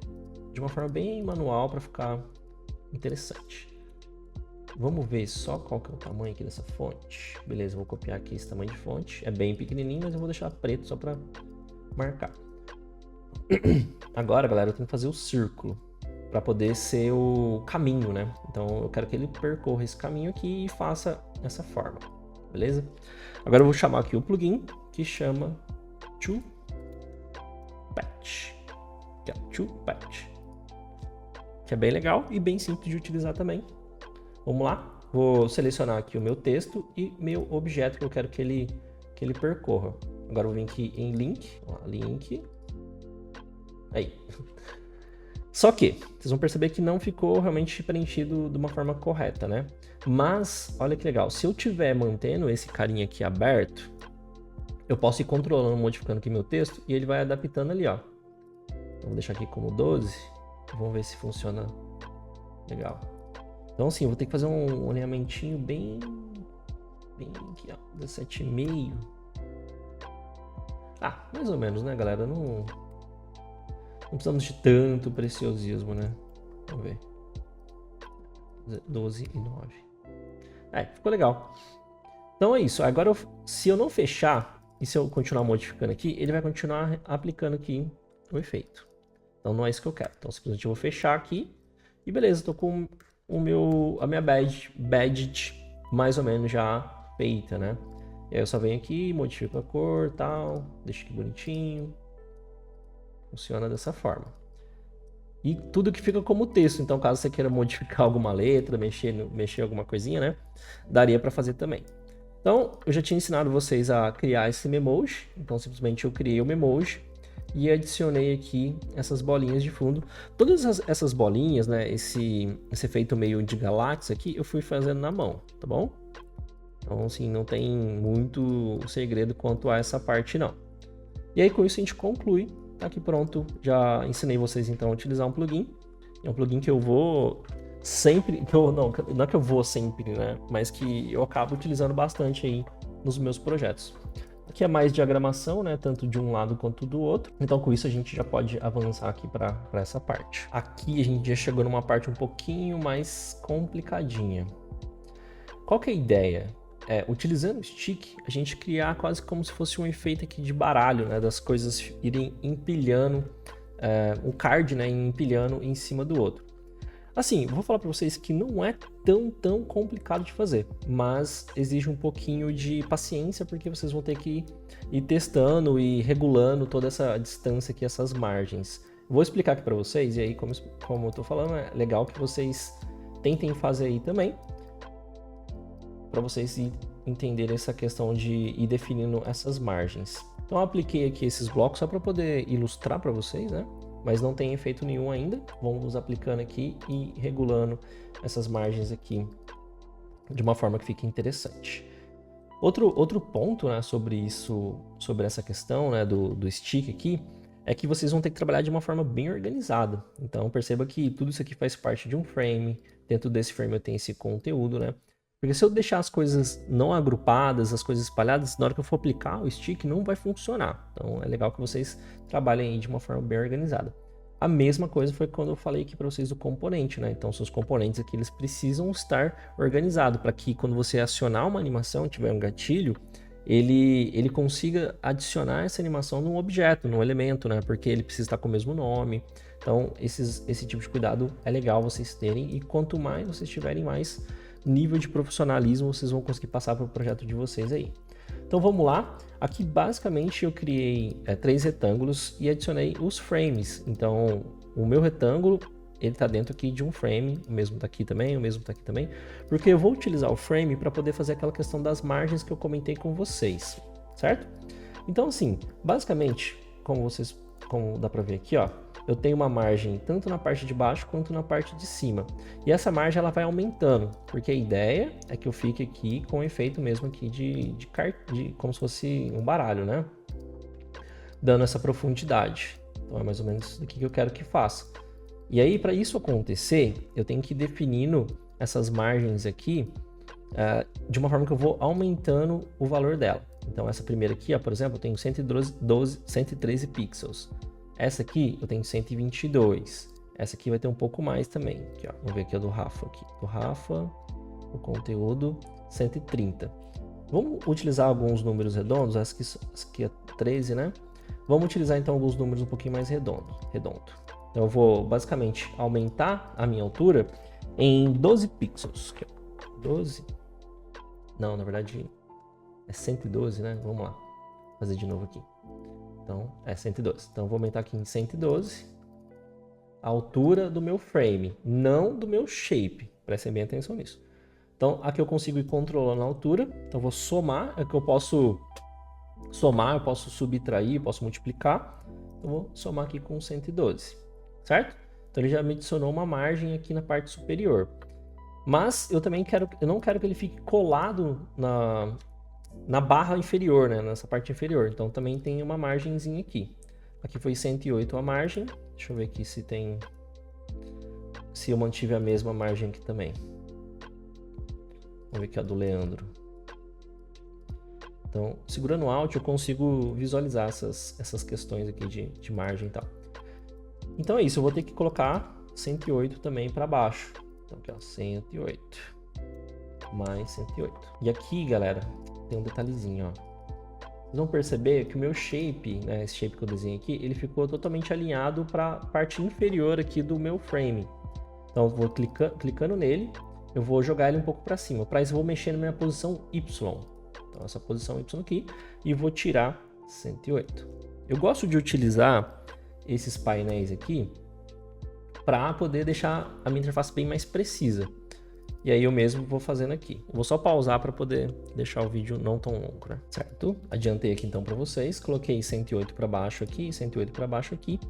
de uma forma bem manual para ficar interessante. Vamos ver só qual que é o tamanho aqui dessa fonte. Beleza, eu vou copiar aqui esse tamanho de fonte. É bem pequenininho, mas eu vou deixar preto só para marcar. Agora, galera, eu tenho que fazer o círculo para poder ser o caminho, né? Então eu quero que ele percorra esse caminho aqui e faça essa forma, beleza? Agora eu vou chamar aqui o plugin que chama ToPatch. Que é ToPatch. Que é bem legal e bem simples de utilizar também. Vamos lá, vou selecionar aqui o meu texto e meu objeto que eu quero que ele percorra. Agora eu vou vir aqui em link, ó, link, aí. Só que vocês vão perceber que não ficou realmente preenchido de uma forma correta, né? Mas, olha que legal, se eu estiver mantendo esse carinha aqui aberto, eu posso ir controlando, modificando aqui meu texto e ele vai adaptando ali, ó. Então, vou deixar aqui como 12, vamos ver se funciona legal. Então assim, eu vou ter que fazer um alinhamentinho bem aqui, ó, 17,5. Ah, mais ou menos, né, galera? Não precisamos de tanto preciosismo, né? Vamos ver. 12,9. Ficou legal. Então é isso. Agora, se eu não fechar e se eu continuar modificando aqui, ele vai continuar aplicando aqui o efeito. Então não é isso que eu quero. Então simplesmente eu vou fechar aqui e beleza, tô com a minha badge mais ou menos já feita, né? E aí eu só venho aqui, modifico a cor, tal, deixo aqui bonitinho. Funciona dessa forma. E tudo que fica como texto, então caso você queira modificar alguma letra, mexer alguma coisinha, né? Daria para fazer também. Então, eu já tinha ensinado vocês a criar esse memoji, então simplesmente eu criei o memoji e adicionei aqui essas bolinhas de fundo. Todas essas bolinhas, né, esse efeito meio de galáxia aqui, eu fui fazendo na mão, tá bom? Então, assim, não tem muito segredo quanto a essa parte, não. E aí, com isso, a gente conclui. Tá aqui pronto. Já ensinei vocês, então, a utilizar um plugin. É um plugin que eu vou sempre... Não é que eu vou sempre, né? Mas que eu acabo utilizando bastante aí nos meus projetos. Aqui é mais diagramação, né? Tanto de um lado quanto do outro. Então, com isso, a gente já pode avançar aqui para essa parte. Aqui, a gente já chegou numa parte um pouquinho mais complicadinha. Qual que é a ideia? Utilizando o stick, a gente criar quase como se fosse um efeito aqui de baralho, né? Das coisas irem empilhando, o card, né? Empilhando em cima do outro. Assim, vou falar para vocês que não é tão complicado de fazer, mas exige um pouquinho de paciência, porque vocês vão ter que ir testando e regulando toda essa distância aqui, essas margens. Vou explicar aqui para vocês, e aí, como eu tô falando, é legal que vocês tentem fazer aí também, para vocês entenderem essa questão de ir definindo essas margens. Então eu apliquei aqui esses blocos só para poder ilustrar para vocês, né? Mas não tem efeito nenhum ainda. Vamos aplicando aqui e regulando essas margens aqui de uma forma que fique interessante. Outro ponto, né, sobre isso, sobre essa questão, né, do stick aqui, é que vocês vão ter que trabalhar de uma forma bem organizada. Então perceba que tudo isso aqui faz parte de um frame. Dentro desse frame eu tenho esse conteúdo, né? Porque se eu deixar as coisas não agrupadas, as coisas espalhadas, na hora que eu for aplicar o stick não vai funcionar. Então é legal que vocês trabalhem aí de uma forma bem organizada. A mesma coisa foi quando eu falei aqui para vocês do componente, né? Então seus componentes aqui eles precisam estar organizados para que quando você acionar uma animação, tiver um gatilho, ele consiga adicionar essa animação num objeto, num elemento, né? Porque ele precisa estar com o mesmo nome. Então, esse tipo de cuidado é legal vocês terem. E quanto mais vocês tiverem, mais nível de profissionalismo vocês vão conseguir passar para o projeto de vocês aí. Então, vamos lá. Aqui, basicamente, eu criei 3 retângulos e adicionei os frames. Então, o meu retângulo ele está dentro aqui de um frame, o mesmo está aqui também, o mesmo está aqui também, porque eu vou utilizar o frame para poder fazer aquela questão das margens que eu comentei com vocês, certo? Então, assim, basicamente, como dá para ver aqui, ó, eu tenho uma margem tanto na parte de baixo quanto na parte de cima, e essa margem ela vai aumentando, porque a ideia é que eu fique aqui com o efeito mesmo aqui de como se fosse um baralho, né? Dando essa profundidade. Então é mais ou menos isso daqui que eu quero que faça. E aí, para isso acontecer, eu tenho que ir definindo essas margens aqui de uma forma que eu vou aumentando o valor dela. Então, essa primeira aqui, ó, por exemplo, eu tenho 113 pixels. Essa aqui eu tenho 122. Essa aqui vai ter um pouco mais também. Aqui, ó. Vamos ver aqui a do Rafa. Do Rafa, o conteúdo 130. Vamos utilizar alguns números redondos. Essa aqui é 13, né? Vamos utilizar então alguns números um pouquinho mais redondo. Então eu vou basicamente aumentar a minha altura em 12 pixels. Aqui, ó. 12? Não, na verdade é 112, né? Vamos lá. Vou fazer de novo aqui. Então é 112. Então eu vou aumentar aqui em 112 a altura do meu frame, não do meu shape. Prestem bem atenção nisso. Então aqui eu consigo ir controlando a altura. Então eu vou somar. Aqui eu posso somar, eu posso subtrair, eu posso multiplicar. Então eu vou somar aqui com 112. Certo? Então ele já me adicionou uma margem aqui na parte superior. Mas eu não quero que ele fique colado na barra inferior, né? Nessa parte inferior. Então também tem uma margenzinha aqui. Aqui foi 108 a margem. Deixa eu ver aqui se eu mantive a mesma margem aqui também. Vamos ver aqui a do Leandro. Então, segurando o Alt, eu consigo visualizar essas questões aqui de margem e tal. Então é isso, eu vou ter que colocar 108 também para baixo. Então aqui ó, 108 mais 108. E aqui, galera, tem um detalhezinho, ó. Vocês vão perceber que o meu shape, né, esse shape que eu desenhei aqui, ele ficou totalmente alinhado para a parte inferior aqui do meu frame. Então eu vou clicando nele, eu vou jogar ele um pouco para cima. Para isso eu vou mexer na minha posição Y. Então essa posição Y aqui, e vou tirar 108. Eu gosto de utilizar esses painéis aqui para poder deixar a minha interface bem mais precisa. E aí eu mesmo vou fazendo aqui. Eu vou só pausar para poder deixar o vídeo não tão longo, né? Certo? Adiantei aqui então para vocês, coloquei 108 para baixo aqui, 108 para baixo aqui.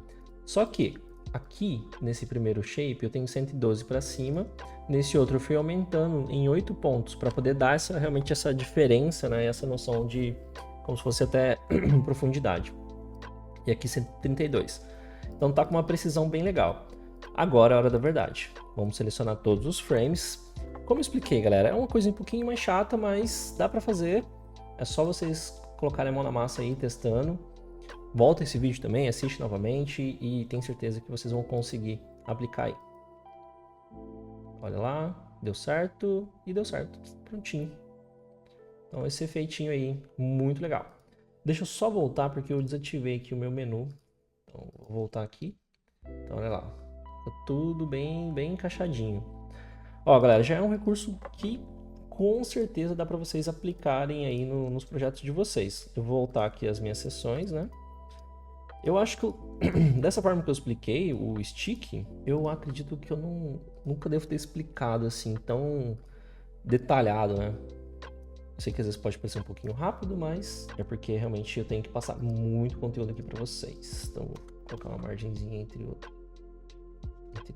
Só que aqui nesse primeiro shape eu tenho 112 para cima, nesse outro eu fui aumentando em 8 pontos para poder dar realmente essa diferença, né? Essa noção de como se fosse até profundidade. E aqui 132. Então tá com uma precisão bem legal. Agora é a hora da verdade. Vamos selecionar todos os frames. Como eu expliquei, galera, é uma coisa um pouquinho mais chata, mas dá pra fazer. É só vocês colocarem a mão na massa aí, testando. Volta esse vídeo também, assiste novamente e tenho certeza que vocês vão conseguir aplicar aí. Olha lá, deu certo e deu certo. Prontinho. Então esse efeitinho aí, muito legal. Deixa eu só voltar porque eu desativei aqui o meu menu. Então vou voltar aqui. Então olha lá, tá tudo bem encaixadinho. Ó, galera, já é um recurso que com certeza dá para vocês aplicarem aí nos projetos de vocês. Eu vou voltar aqui às minhas sessões, né? Eu acho que dessa forma que eu expliquei, o stick, eu acredito que eu nunca devo ter explicado assim tão detalhado, né? Eu sei que às vezes pode parecer um pouquinho rápido, mas é porque realmente eu tenho que passar muito conteúdo aqui para vocês. Então vou colocar uma margenzinha entre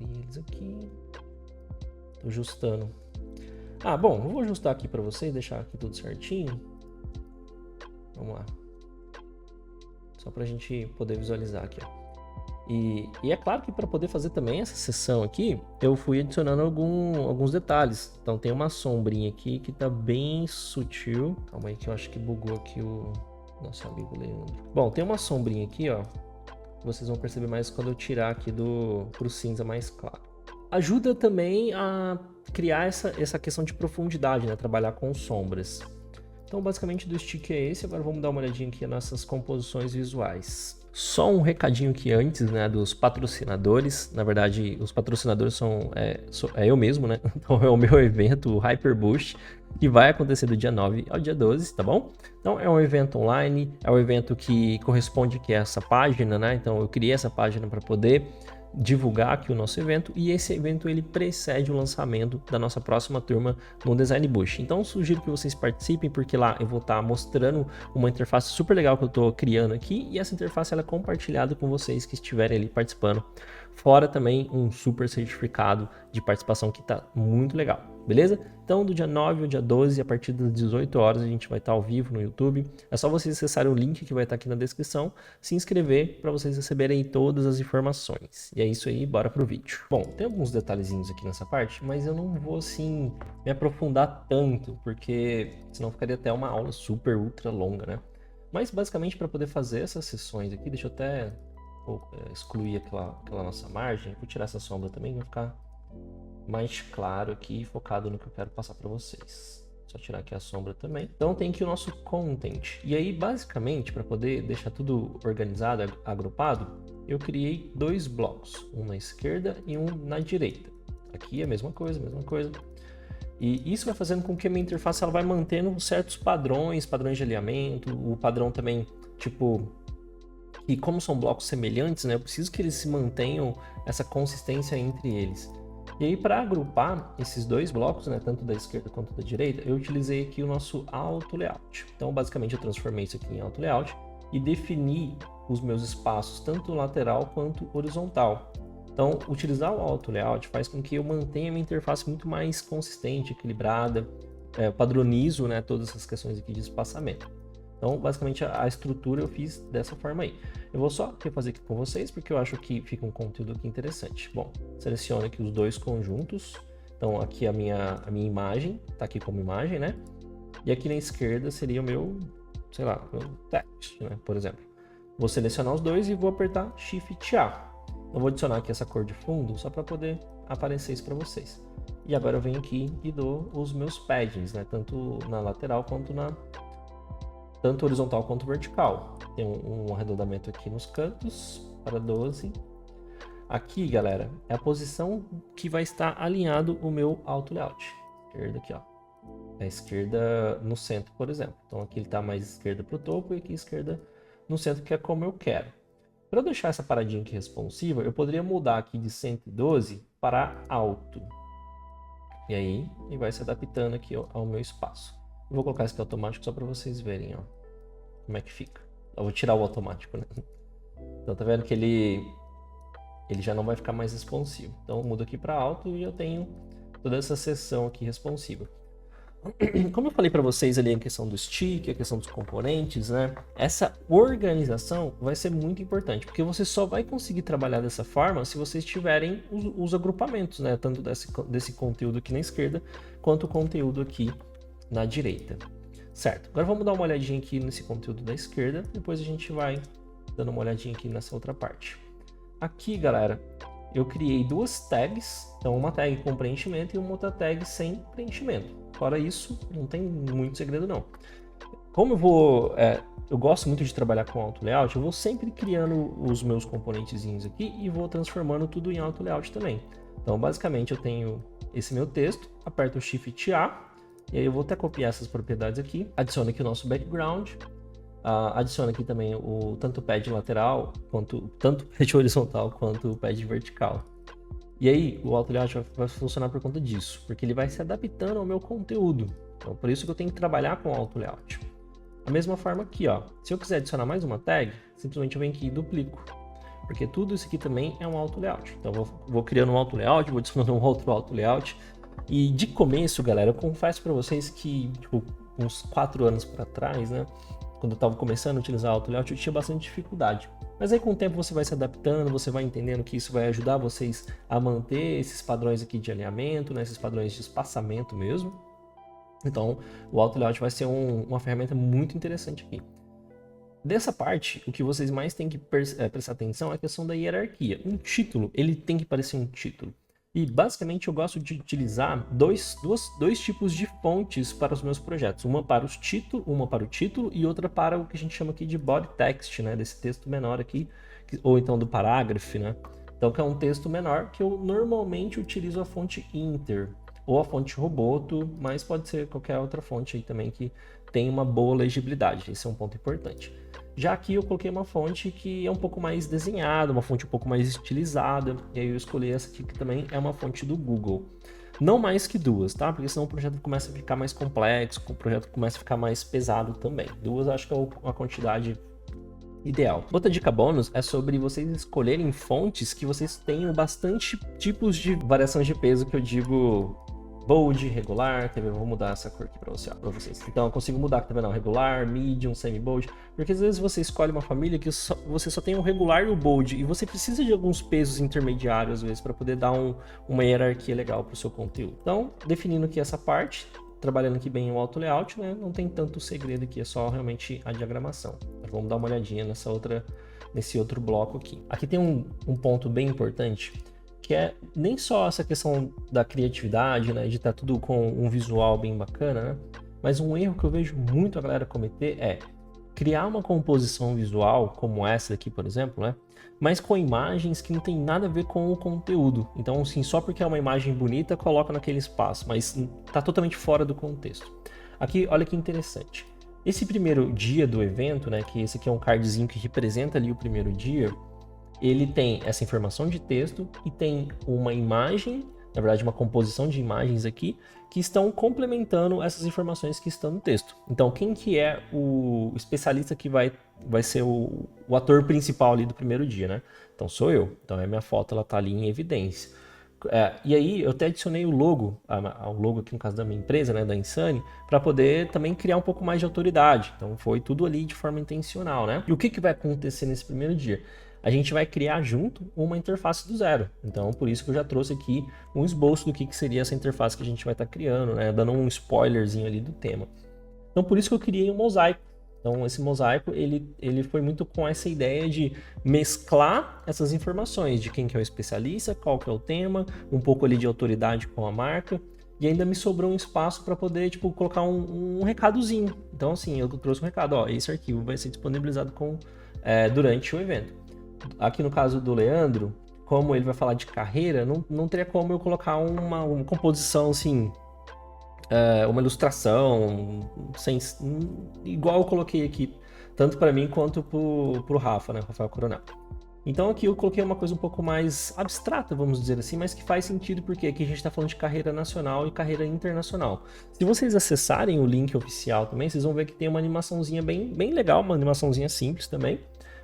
eles aqui. Tô ajustando. Ah, bom, eu vou ajustar aqui para vocês, deixar aqui tudo certinho. Vamos lá. Só para a gente poder visualizar aqui, ó. E é claro que para poder fazer também essa sessão aqui, eu fui adicionando alguns detalhes. Então tem uma sombrinha aqui que tá bem sutil. Calma aí que eu acho que bugou aqui o nosso amigo Leandro. Bom, tem uma sombrinha aqui, ó. Vocês vão perceber mais quando eu tirar aqui pro cinza mais claro. Ajuda também a criar essa questão de profundidade, né? Trabalhar com sombras. Então basicamente do stick é esse. Agora vamos dar uma olhadinha aqui nas nossas composições visuais. Só um recadinho aqui antes, né, dos patrocinadores. Na verdade, os patrocinadores são eu mesmo, né? Então é o meu evento, o Hyperboost, que vai acontecer do dia 9 ao dia 12, tá bom? Então é um evento online, é um evento que corresponde aqui a essa página, né? Então eu criei essa página para poder divulgar aqui o nosso evento, e esse evento ele precede o lançamento da nossa próxima turma no Design Boost. Então sugiro que vocês participem, porque lá eu vou estar mostrando uma interface super legal que eu estou criando aqui, e essa interface ela é compartilhada com vocês que estiverem ali participando. Fora também um super certificado de participação que está muito legal, beleza? Então do dia 9 ao dia 12, a partir das 18 horas, a gente vai estar ao vivo no YouTube. É só vocês acessarem o link que vai estar aqui na descrição, se inscrever para vocês receberem todas as informações. E é isso aí, bora pro vídeo. Bom, tem alguns detalhezinhos aqui nessa parte, mas eu não vou assim me aprofundar tanto, porque senão ficaria até uma aula super ultra longa, né? Mas basicamente para poder fazer essas sessões aqui, deixa eu até excluir aquela nossa margem. Vou tirar essa sombra também, vai ficar mais claro aqui, focado no que eu quero passar para vocês. Só tirar aqui a sombra também. Então tem aqui o nosso content. E aí basicamente, para poder deixar tudo organizado, agrupado, eu criei dois blocos, um na esquerda e um na direita. Aqui é a mesma coisa, E isso vai fazendo com que a minha interface ela vai mantendo certos padrões de alinhamento, o padrão também, tipo, e como são blocos semelhantes, né, eu preciso que eles se mantenham essa consistência entre eles. E aí, para agrupar esses dois blocos, né, tanto da esquerda quanto da direita, eu utilizei aqui o nosso Auto Layout. Então, basicamente, eu transformei isso aqui em Auto Layout e defini os meus espaços, tanto lateral quanto horizontal. Então, utilizar o Auto Layout faz com que eu mantenha a minha interface muito mais consistente, equilibrada, padronizo, né, todas essas questões aqui de espaçamento. Então, basicamente, a estrutura eu fiz dessa forma aí. Eu vou só refazer aqui com vocês, porque eu acho que fica um conteúdo aqui interessante. Bom, seleciono aqui os dois conjuntos. Então, aqui a minha imagem, tá aqui como imagem, né? E aqui na esquerda seria o meu, sei lá, meu text, né? Por exemplo. Vou selecionar os dois e vou apertar Shift A. Eu vou adicionar aqui essa cor de fundo, só para poder aparecer isso para vocês. E agora eu venho aqui e dou os meus paddings, né? Tanto na lateral quanto tanto horizontal quanto vertical. Tem um arredondamento aqui nos cantos para 12. Aqui, galera, é a posição que vai estar alinhado o meu Auto Layout. Esquerda aqui, ó. A esquerda no centro, por exemplo. Então aqui ele está mais esquerda para o topo e aqui esquerda no centro, que é como eu quero. Para eu deixar essa paradinha aqui responsiva, eu poderia mudar aqui de 112 para alto. E aí, ele vai se adaptando aqui ao meu espaço. Eu vou colocar isso aqui automático só para vocês verem, ó, como é que fica. Eu vou tirar o automático, né? Então tá vendo que ele já não vai ficar mais responsivo. Então eu mudo aqui para alto e eu tenho toda essa seção aqui responsiva. Como eu falei para vocês ali a questão do stick, a questão dos componentes, né? Essa organização vai ser muito importante, porque você só vai conseguir trabalhar dessa forma se vocês tiverem os agrupamentos, né? Tanto desse conteúdo aqui na esquerda, quanto o conteúdo aqui na direita. Certo, agora vamos dar uma olhadinha aqui nesse conteúdo da esquerda, depois a gente vai dando uma olhadinha aqui nessa outra parte. Aqui, galera, eu criei duas tags, então uma tag com preenchimento e uma outra tag sem preenchimento. Fora isso, não tem muito segredo não. Como eu gosto muito de trabalhar com Auto Layout, eu vou sempre criando os meus componentezinhos aqui e vou transformando tudo em Auto Layout também. Então, basicamente, eu tenho esse meu texto, aperto o Shift A, e aí eu vou até copiar essas propriedades aqui, adiciono aqui o nosso background, adiciono aqui também tanto o pad lateral, tanto o pad horizontal quanto o pad vertical. E aí o Auto Layout vai funcionar por conta disso, porque ele vai se adaptando ao meu conteúdo. Então por isso que eu tenho que trabalhar com o Auto Layout. Da mesma forma aqui, ó, se eu quiser adicionar mais uma tag, simplesmente eu venho aqui e duplico. Porque tudo isso aqui também é um Auto Layout. Então eu vou criando um Auto Layout, vou adicionando um outro Auto Layout. E de começo, galera, eu confesso para vocês que, tipo, uns 4 anos para trás, né, quando eu estava começando a utilizar Auto Layout, eu tinha bastante dificuldade. Mas aí com o tempo você vai se adaptando, você vai entendendo que isso vai ajudar vocês a manter esses padrões aqui de alinhamento, né, esses padrões de espaçamento mesmo. Então, o Auto Layout vai ser uma ferramenta muito interessante aqui. Dessa parte, o que vocês mais têm que prestar atenção é a questão da hierarquia. Um título, ele tem que parecer um título. E basicamente eu gosto de utilizar dois tipos de fontes para os meus projetos. Uma para o título e outra para o que a gente chama aqui de body text, né? Desse texto menor aqui, ou então do parágrafo, né? Então que é um texto menor que eu normalmente utilizo a fonte Inter ou a fonte Roboto, mas pode ser qualquer outra fonte aí também que tem uma boa legibilidade. Esse é um ponto importante. Já aqui eu coloquei uma fonte que é um pouco mais desenhada, uma fonte um pouco mais estilizada, e aí eu escolhi essa aqui que também é uma fonte do Google. Não mais que duas, tá? Porque senão o projeto começa a ficar mais complexo, o projeto começa a ficar mais pesado também. Duas acho que é uma quantidade ideal. Outra dica bônus é sobre vocês escolherem fontes que vocês tenham bastante tipos de variação de peso, que eu digo bold, regular, quer ver? Vou mudar essa cor aqui pra vocês. Então eu consigo mudar, tá vendo? Regular, medium, semi-bold, porque às vezes você escolhe uma família que você só tem o regular e o bold, e você precisa de alguns pesos intermediários às vezes para poder dar uma hierarquia legal pro seu conteúdo. Então, definindo aqui essa parte, trabalhando aqui bem o Auto Layout, né? Não tem tanto segredo aqui, é só realmente a diagramação. Mas vamos dar uma olhadinha nesse outro bloco aqui. Aqui tem um ponto bem importante, que é nem só essa questão da criatividade, né, de estar tudo com um visual bem bacana, né, mas um erro que eu vejo muito a galera cometer é criar uma composição visual como essa aqui, por exemplo, né, mas com imagens que não tem nada a ver com o conteúdo. Então, assim, só porque é uma imagem bonita, coloca naquele espaço, mas está totalmente fora do contexto. Aqui, olha que interessante. Esse primeiro dia do evento, né, que esse aqui é um cardzinho que representa ali o primeiro dia, ele tem essa informação de texto e tem uma imagem, na verdade uma composição de imagens aqui, que estão complementando essas informações que estão no texto. Então quem que é o especialista que vai ser o ator principal ali do primeiro dia, né? Então sou eu, então a minha foto ela tá ali em evidência. E aí eu até adicionei o logo aqui no caso da minha empresa, né, da Insane, para poder também criar um pouco mais de autoridade. Então foi tudo ali de forma intencional, né? E o que vai acontecer nesse primeiro dia? A gente vai criar junto uma interface do zero. Então, por isso que eu já trouxe aqui um esboço do que seria essa interface que a gente vai estar criando, né? Dando um spoilerzinho ali do tema. Então, por isso que eu criei um mosaico. Então, esse mosaico, ele foi muito com essa ideia de mesclar essas informações de quem que é o especialista, qual que é o tema, um pouco ali de autoridade com a marca, e ainda me sobrou um espaço para poder, tipo, colocar um recadozinho. Então, assim, eu trouxe um recado, ó, esse arquivo vai ser disponibilizado durante o evento. Aqui no caso do Leandro, como ele vai falar de carreira, não teria como eu colocar uma composição assim, uma ilustração, igual eu coloquei aqui, tanto para mim quanto pro Rafa, né, Rafael Coronel. Então aqui eu coloquei uma coisa um pouco mais abstrata, vamos dizer assim, mas que faz sentido porque aqui a gente está falando de carreira nacional e carreira internacional. Se vocês acessarem o link oficial também, vocês vão ver que tem uma animaçãozinha bem legal, uma animaçãozinha simples também,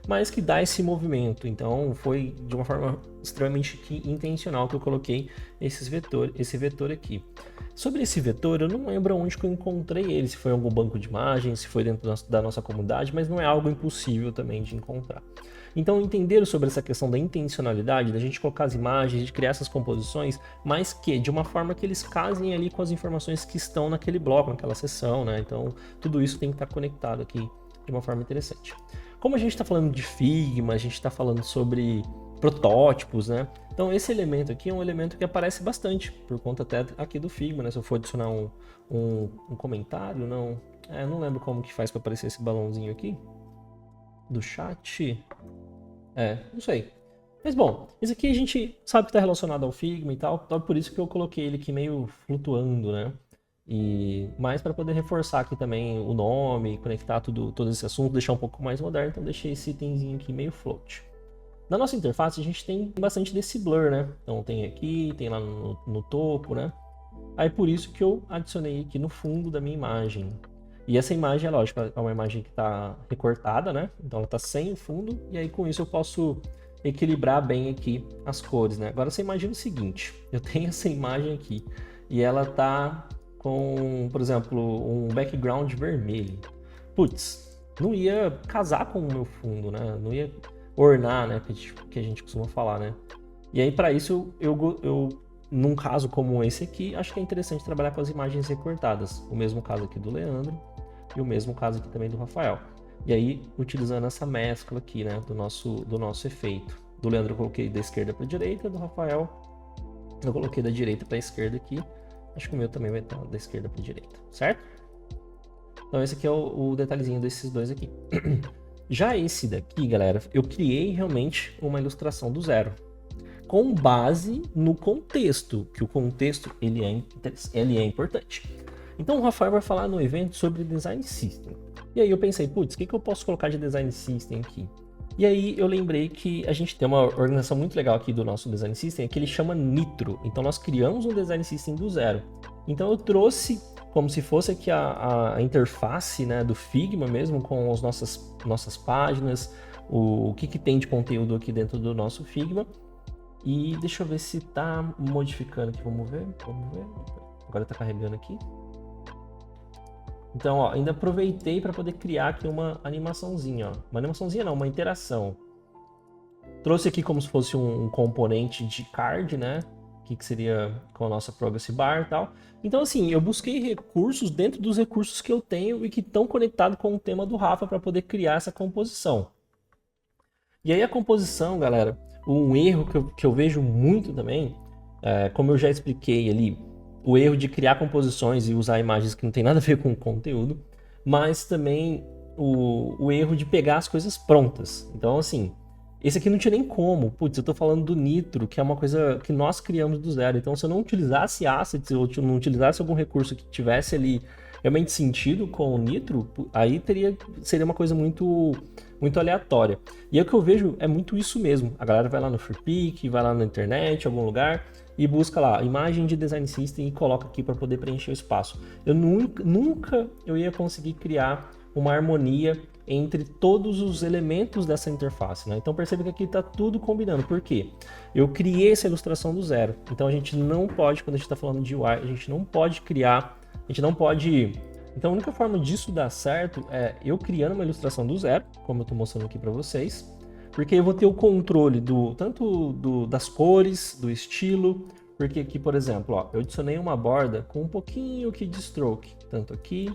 mas que dá esse movimento. Então foi de uma forma extremamente intencional que eu coloquei esse vetor aqui. Sobre esse vetor, eu não lembro onde que eu encontrei ele, se foi em algum banco de imagens, se foi dentro da nossa comunidade, mas não é algo impossível também de encontrar. Então entender sobre essa questão da intencionalidade, da gente colocar as imagens, de criar essas composições, mas que de uma forma que eles casem ali com as informações que estão naquele bloco, naquela seção, né? Então tudo isso tem que estar conectado aqui de uma forma interessante. Como a gente está falando de Figma, a gente está falando sobre protótipos, né? Então esse elemento aqui é um elemento que aparece bastante, por conta até aqui do Figma, né? Se eu for adicionar um comentário, não lembro como que faz para aparecer esse balãozinho aqui do chat. Não sei. Mas bom, esse aqui a gente sabe que está relacionado ao Figma e tal, então é por isso que eu coloquei ele aqui meio flutuando, né? E mais para poder reforçar aqui também o nome, conectar todo esse assunto, deixar um pouco mais moderno, então deixei esse itemzinho aqui meio float. Na nossa interface a gente tem bastante desse blur, né? Então tem aqui, tem lá no topo, né? Aí por isso que eu adicionei aqui no fundo da minha imagem. E essa imagem, é lógico, é uma imagem que está recortada, né? Então ela está sem o fundo, e aí com isso eu posso equilibrar bem aqui as cores, né? Agora você imagina o seguinte, eu tenho essa imagem aqui, e ela tá com, por exemplo, um background vermelho. Putz, não ia casar com o meu fundo, né? Não ia ornar, né? Que a gente costuma falar, né? E aí, para isso, num caso como esse aqui, acho que é interessante trabalhar com as imagens recortadas. O mesmo caso aqui do Leandro e o mesmo caso aqui também do Rafael. E aí, utilizando essa mescla aqui, né, do nosso efeito. Do Leandro eu coloquei da esquerda para a direita, do Rafael eu coloquei da direita para a esquerda aqui. Acho que o meu também vai estar da esquerda para a direita, certo? Então esse aqui é o detalhezinho desses dois aqui. Já esse daqui, galera, eu criei realmente uma ilustração do zero, com base no contexto, que o contexto ele é importante. Então o Rafael vai falar no evento sobre Design System. E aí eu pensei, putz, o que eu posso colocar de Design System aqui? E aí eu lembrei que a gente tem uma organização muito legal aqui do nosso Design System, que ele chama Nitro. Então nós criamos um Design System do zero. Então eu trouxe como se fosse aqui a interface, né, do Figma mesmo, com as nossas páginas, o que tem de conteúdo aqui dentro do nosso Figma. E deixa eu ver se tá modificando aqui, vamos ver. Agora tá carregando aqui. Então, ó, ainda aproveitei para poder criar aqui uma animaçãozinha, ó. Uma animaçãozinha não, uma interação. Trouxe aqui como se fosse um componente de card, né? Que seria com a nossa Progress Bar e tal. Então, assim, eu busquei recursos dentro dos recursos que eu tenho e que estão conectados com o tema do Rafa para poder criar essa composição. E aí a composição, galera, um erro que eu vejo muito também, como eu já expliquei ali, o erro de criar composições e usar imagens que não tem nada a ver com o conteúdo, mas também o erro de pegar as coisas prontas. Então, assim, esse aqui não tinha nem como. Putz, eu tô falando do Nitro, que é uma coisa que nós criamos do zero. Então, se eu não utilizasse assets ou não utilizasse algum recurso que tivesse ali realmente sentido com o Nitro, aí seria uma coisa muito aleatória. E aí o que eu vejo é muito isso mesmo. A galera vai lá no Freepik, vai lá na internet, em algum lugar, e busca lá, imagem de Design System e coloca aqui para poder preencher o espaço. Eu nunca eu ia conseguir criar uma harmonia entre todos os elementos dessa interface, né? Então percebe que aqui está tudo combinando. Por quê? Eu criei essa ilustração do zero. Então a gente não pode, quando a gente está falando de UI, a gente não pode criar, a gente não pode... Então a única forma disso dar certo é eu criando uma ilustração do zero, como eu estou mostrando aqui para vocês, porque eu vou ter o controle das cores, do estilo, porque aqui, por exemplo, ó, eu adicionei uma borda com um pouquinho aqui de stroke, tanto aqui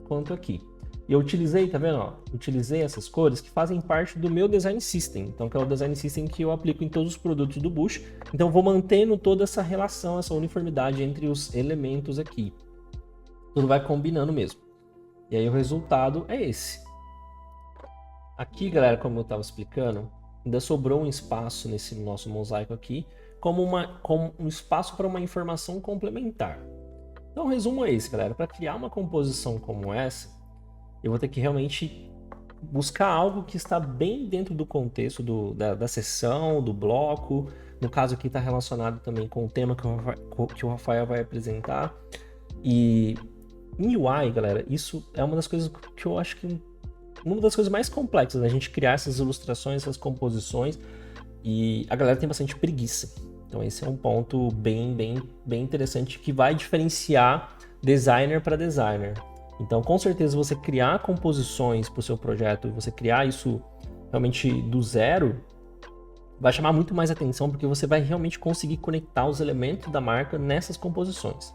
quanto aqui. E eu utilizei, tá vendo? Ó, utilizei essas cores que fazem parte do meu Design System, então que é o Design System que eu aplico em todos os produtos do Bush. Então eu vou mantendo toda essa relação, essa uniformidade entre os elementos aqui. Tudo vai combinando mesmo. E aí o resultado é esse. Aqui, galera, como eu estava explicando, ainda sobrou um espaço nesse nosso mosaico aqui, como um espaço para uma informação complementar. Então o resumo é esse, galera. Para criar uma composição como essa, eu vou ter que realmente buscar algo que está bem dentro do contexto da sessão, do bloco. No caso aqui está relacionado também com o tema que o Rafael vai apresentar. E em UI, galera, isso é uma das coisas que eu acho que uma das coisas mais complexas, né? A gente criar essas ilustrações, essas composições, e a galera tem bastante preguiça. Então esse é um ponto bem interessante que vai diferenciar designer para designer. Então com certeza você criar composições para o seu projeto e você criar isso realmente do zero vai chamar muito mais atenção, porque você vai realmente conseguir conectar os elementos da marca nessas composições.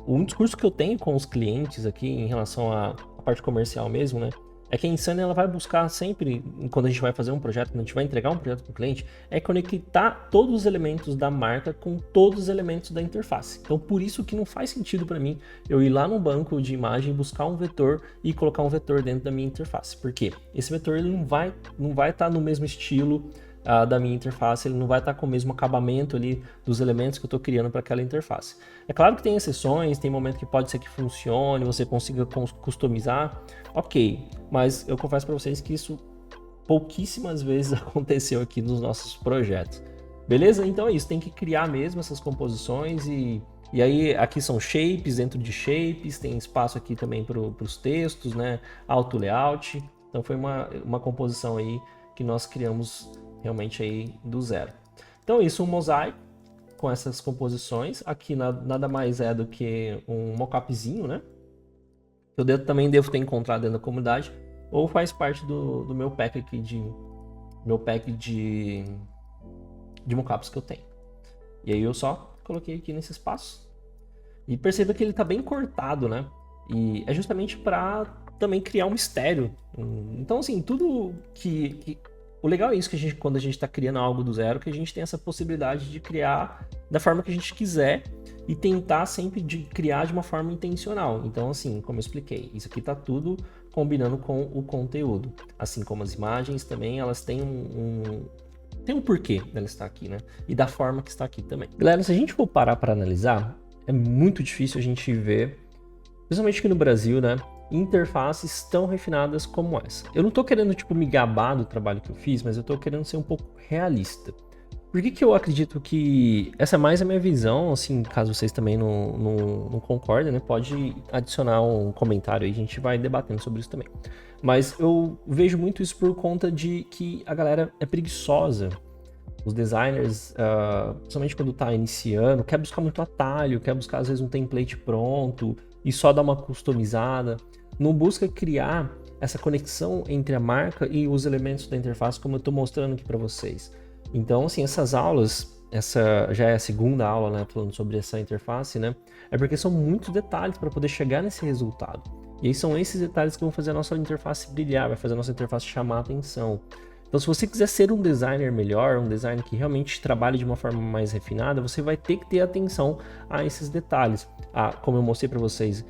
Um discurso que eu tenho com os clientes aqui em relação à parte comercial mesmo, né? É que a Insane ela vai buscar sempre, quando a gente vai fazer um projeto, quando a gente vai entregar um projeto para o cliente, é conectar todos os elementos da marca com todos os elementos da interface. Então, por isso que não faz sentido para mim eu ir lá no banco de imagem, buscar um vetor e colocar um vetor dentro da minha interface. Por quê? Esse vetor ele não vai estar no mesmo estilo da minha interface, ele não vai estar com o mesmo acabamento ali dos elementos que eu estou criando para aquela interface. É claro que tem exceções, tem momento que pode ser que funcione, você consiga customizar, ok, mas eu confesso para vocês que isso pouquíssimas vezes aconteceu aqui nos nossos projetos. Beleza? Então é isso, tem que criar mesmo essas composições e aí aqui são shapes, dentro de shapes, tem espaço aqui também para os textos, né? Auto layout, então foi uma composição aí que nós criamos realmente aí do zero. Então isso, um mosaico com essas composições. Aqui nada mais é do que um mockupzinho, né? Eu também devo ter encontrado dentro da comunidade, ou faz parte do meu pack aqui de mockups que eu tenho. E aí eu só coloquei aqui nesse espaço. E perceba que ele está bem cortado, né? E é justamente para também criar um mistério. Então, assim, tudo que... O legal é isso, que quando a gente está criando algo do zero, que a gente tem essa possibilidade de criar da forma que a gente quiser e tentar sempre criar de uma forma intencional. Então, assim, como eu expliquei, isso aqui está tudo combinando com o conteúdo. Assim como as imagens também, elas têm tem um porquê dela estar aqui, né? E da forma que está aqui também. Galera, se a gente for parar para analisar, é muito difícil a gente ver, principalmente aqui no Brasil, né? Interfaces tão refinadas como essa. Eu não tô querendo, tipo, me gabar do trabalho que eu fiz, mas eu tô querendo ser um pouco realista. Por que eu acredito que essa é mais a minha visão, assim, caso vocês também não concordem, né? Pode adicionar um comentário aí, a gente vai debatendo sobre isso também. Mas eu vejo muito isso por conta de que a galera é preguiçosa. Os designers, principalmente quando tá iniciando, quer buscar muito atalho, quer buscar às vezes um template pronto e só dar uma customizada. Não busca criar essa conexão entre a marca e os elementos da interface, como eu estou mostrando aqui para vocês. Então, assim, essas aulas, essa já é a segunda aula, né, falando sobre essa interface, né, é porque são muitos detalhes para poder chegar nesse resultado. E aí são esses detalhes que vão fazer a nossa interface brilhar, vai fazer a nossa interface chamar a atenção. Então, se você quiser ser um designer melhor, um designer que realmente trabalhe de uma forma mais refinada, você vai ter que ter atenção a esses detalhes. Como eu mostrei para vocês,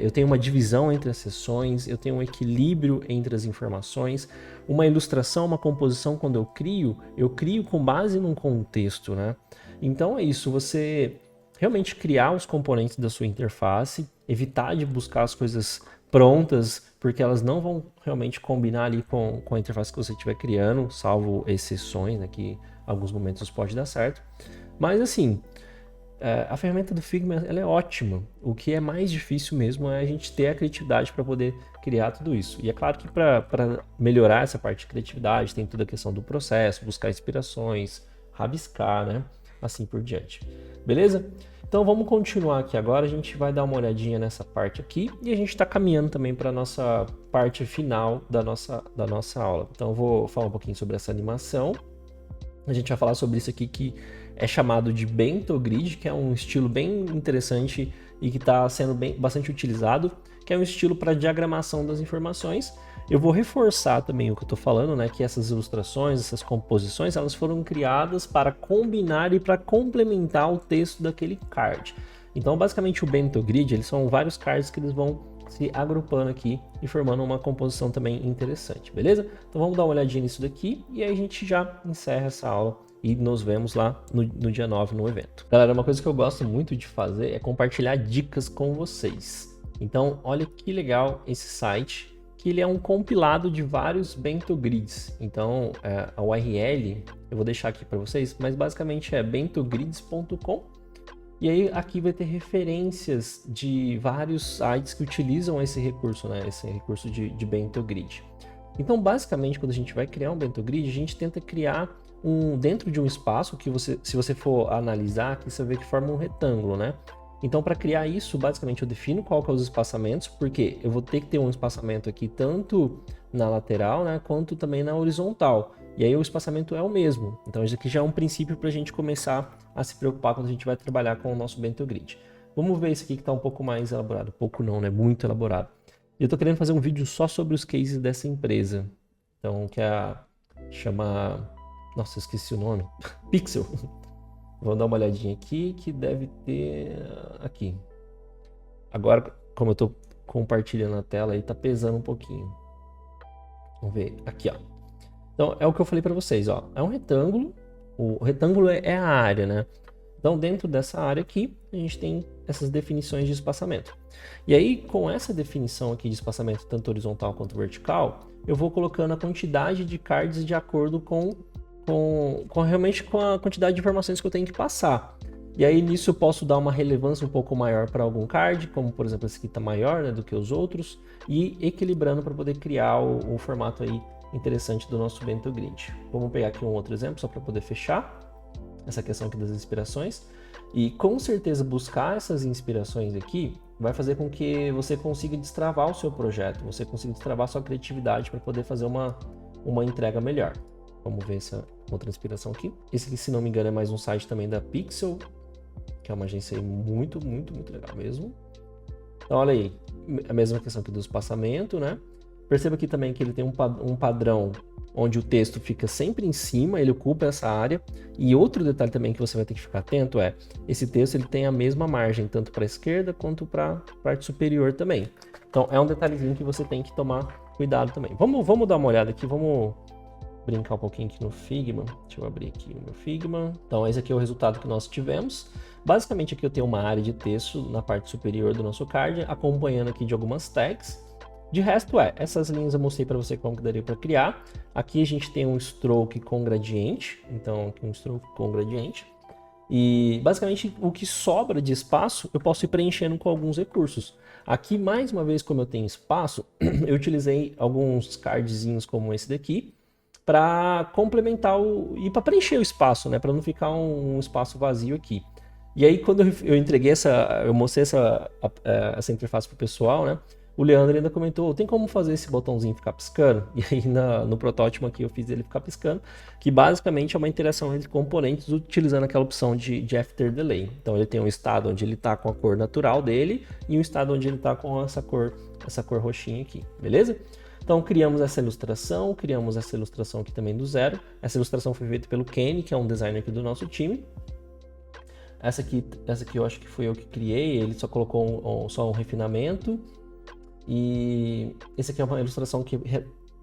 eu tenho uma divisão entre as seções, eu tenho um equilíbrio entre as informações, uma ilustração, uma composição, quando eu crio com base num contexto, né? Então é isso, você realmente criar os componentes da sua interface, evitar de buscar as coisas prontas, porque elas não vão realmente combinar ali com a interface que você estiver criando, salvo exceções, né, que em alguns momentos pode dar certo. Mas assim, a ferramenta do Figma ela é ótima. O que é mais difícil mesmo é a gente ter a criatividade para poder criar tudo isso. E é claro que para melhorar essa parte de criatividade, tem toda a questão do processo, buscar inspirações, rabiscar, né? Assim por diante. Beleza? Então vamos continuar aqui agora, a gente vai dar uma olhadinha nessa parte aqui e a gente está caminhando também para a nossa parte final da nossa aula. Então eu vou falar um pouquinho sobre essa animação. A gente vai falar sobre isso aqui que é chamado de Bento Grid, que é um estilo bem interessante e que está sendo bastante utilizado, que é um estilo para diagramação das informações. Eu vou reforçar também o que eu estou falando, né? Que essas ilustrações, essas composições, elas foram criadas para combinar e para complementar o texto daquele card. Então, basicamente, o Bento Grid, eles são vários cards que eles vão se agrupando aqui e formando uma composição também interessante, beleza? Então, vamos dar uma olhadinha nisso daqui e aí a gente já encerra essa aula e nos vemos lá no dia 9 no evento. Galera, uma coisa que eu gosto muito de fazer é compartilhar dicas com vocês. Então, olha que legal esse site, que ele é um compilado de vários Bento Grids. Então, a URL eu vou deixar aqui para vocês, mas basicamente é bentogrids.com. E aí aqui vai ter referências de vários sites que utilizam esse recurso, né? Esse recurso de Bento Grid. Então, basicamente, quando a gente vai criar um Bento Grid, a gente tenta criar dentro de um espaço que se você for analisar, aqui você vê que forma um retângulo, né? Então, para criar isso, basicamente, eu defino qual que é os espaçamentos, porque eu vou ter que ter um espaçamento aqui tanto na lateral, né, quanto também na horizontal. E aí o espaçamento é o mesmo. Então, isso aqui já é um princípio para a gente começar a se preocupar quando a gente vai trabalhar com o nosso Bento Grid. Vamos ver esse aqui que está um pouco mais elaborado. Pouco não, né? Muito elaborado. E eu estou querendo fazer um vídeo só sobre os cases dessa empresa. Então, que chama... Nossa, eu esqueci o nome. Pixel. Vamos dar uma olhadinha aqui, que deve ter aqui. Agora, como eu estou compartilhando a tela, aí tá pesando um pouquinho. Vamos ver aqui, ó. Então, é o que eu falei para vocês, ó. É um retângulo. O retângulo é a área, né? Então, dentro dessa área aqui, a gente tem essas definições de espaçamento. E aí, com essa definição aqui de espaçamento, tanto horizontal quanto vertical, eu vou colocando a quantidade de cards de acordo realmente com a quantidade de informações que eu tenho que passar. E aí nisso eu posso dar uma relevância um pouco maior para algum card, como por exemplo esse aqui está maior, né, do que os outros, e equilibrando para poder criar o formato aí interessante do nosso Bento Grid. Vamos pegar aqui um outro exemplo só para poder fechar. essa questão aqui das inspirações. E com certeza buscar essas inspirações aqui vai fazer com que você consiga destravar o seu projeto, você consiga destravar a sua criatividade para poder fazer uma entrega melhor. Vamos ver essa outra inspiração aqui. Esse aqui, se não me engano, é mais um site também da Pixel, que é uma agência aí muito legal mesmo. Então, olha aí, a mesma questão aqui do espaçamento, né? Perceba aqui também que ele tem um padrão onde o texto fica sempre em cima, ele ocupa essa área. E outro detalhe também que você vai ter que ficar atento é, esse texto ele tem a mesma margem, tanto para a esquerda quanto para a parte superior também. Então, é um detalhezinho que você tem que tomar cuidado também. Vamos dar uma olhada aqui, vamos brincar um pouquinho aqui no Figma. Deixa eu abrir aqui o meu Figma. Então, esse aqui é o resultado que nós tivemos. Basicamente, aqui eu tenho uma área de texto na parte superior do nosso card, acompanhando aqui de algumas tags. De resto, essas linhas eu mostrei para você como que daria para criar. Aqui a gente tem um stroke com gradiente, então aqui um stroke com gradiente. E basicamente o que sobra de espaço eu posso ir preenchendo com alguns recursos. Aqui, mais uma vez, como eu tenho espaço, eu utilizei alguns cardzinhos como esse daqui para complementar e para preencher o espaço, né? Para não ficar um espaço vazio aqui. E aí, quando eu entreguei eu mostrei essa interface para o pessoal, né? O Leandro ainda comentou, tem como fazer esse botãozinho ficar piscando? E aí no protótipo aqui eu fiz ele ficar piscando, que basicamente é uma interação entre componentes utilizando aquela opção de After Delay. Então ele tem um estado onde ele está com a cor natural dele e um estado onde ele está com essa cor roxinha aqui, beleza? Então criamos essa ilustração aqui também do zero. Essa ilustração foi feita pelo Kenny, que é um designer aqui do nosso time. Essa aqui eu acho que foi eu que criei, ele só colocou só um refinamento. E esse aqui é uma ilustração que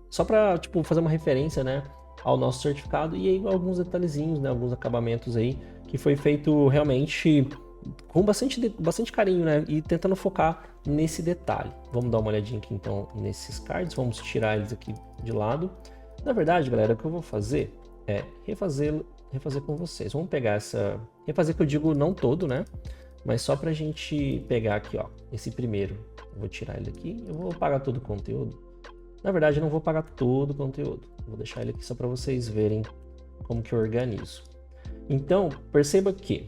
só para tipo, fazer uma referência, né, ao nosso certificado e aí alguns detalhezinhos, né, alguns acabamentos aí que foi feito realmente com bastante carinho, né, e tentando focar nesse detalhe. Vamos dar uma olhadinha aqui então nesses cards, vamos tirar eles aqui de lado. Na verdade, galera, o que eu vou fazer é refazer com vocês. Vamos pegar refazer que eu digo não todo, né, mas só pra gente pegar aqui, ó, esse primeiro. Eu vou tirar ele aqui, eu vou apagar todo o conteúdo. Na verdade, eu não vou apagar todo o conteúdo. Eu vou deixar ele aqui só para vocês verem como que eu organizo. Então, perceba que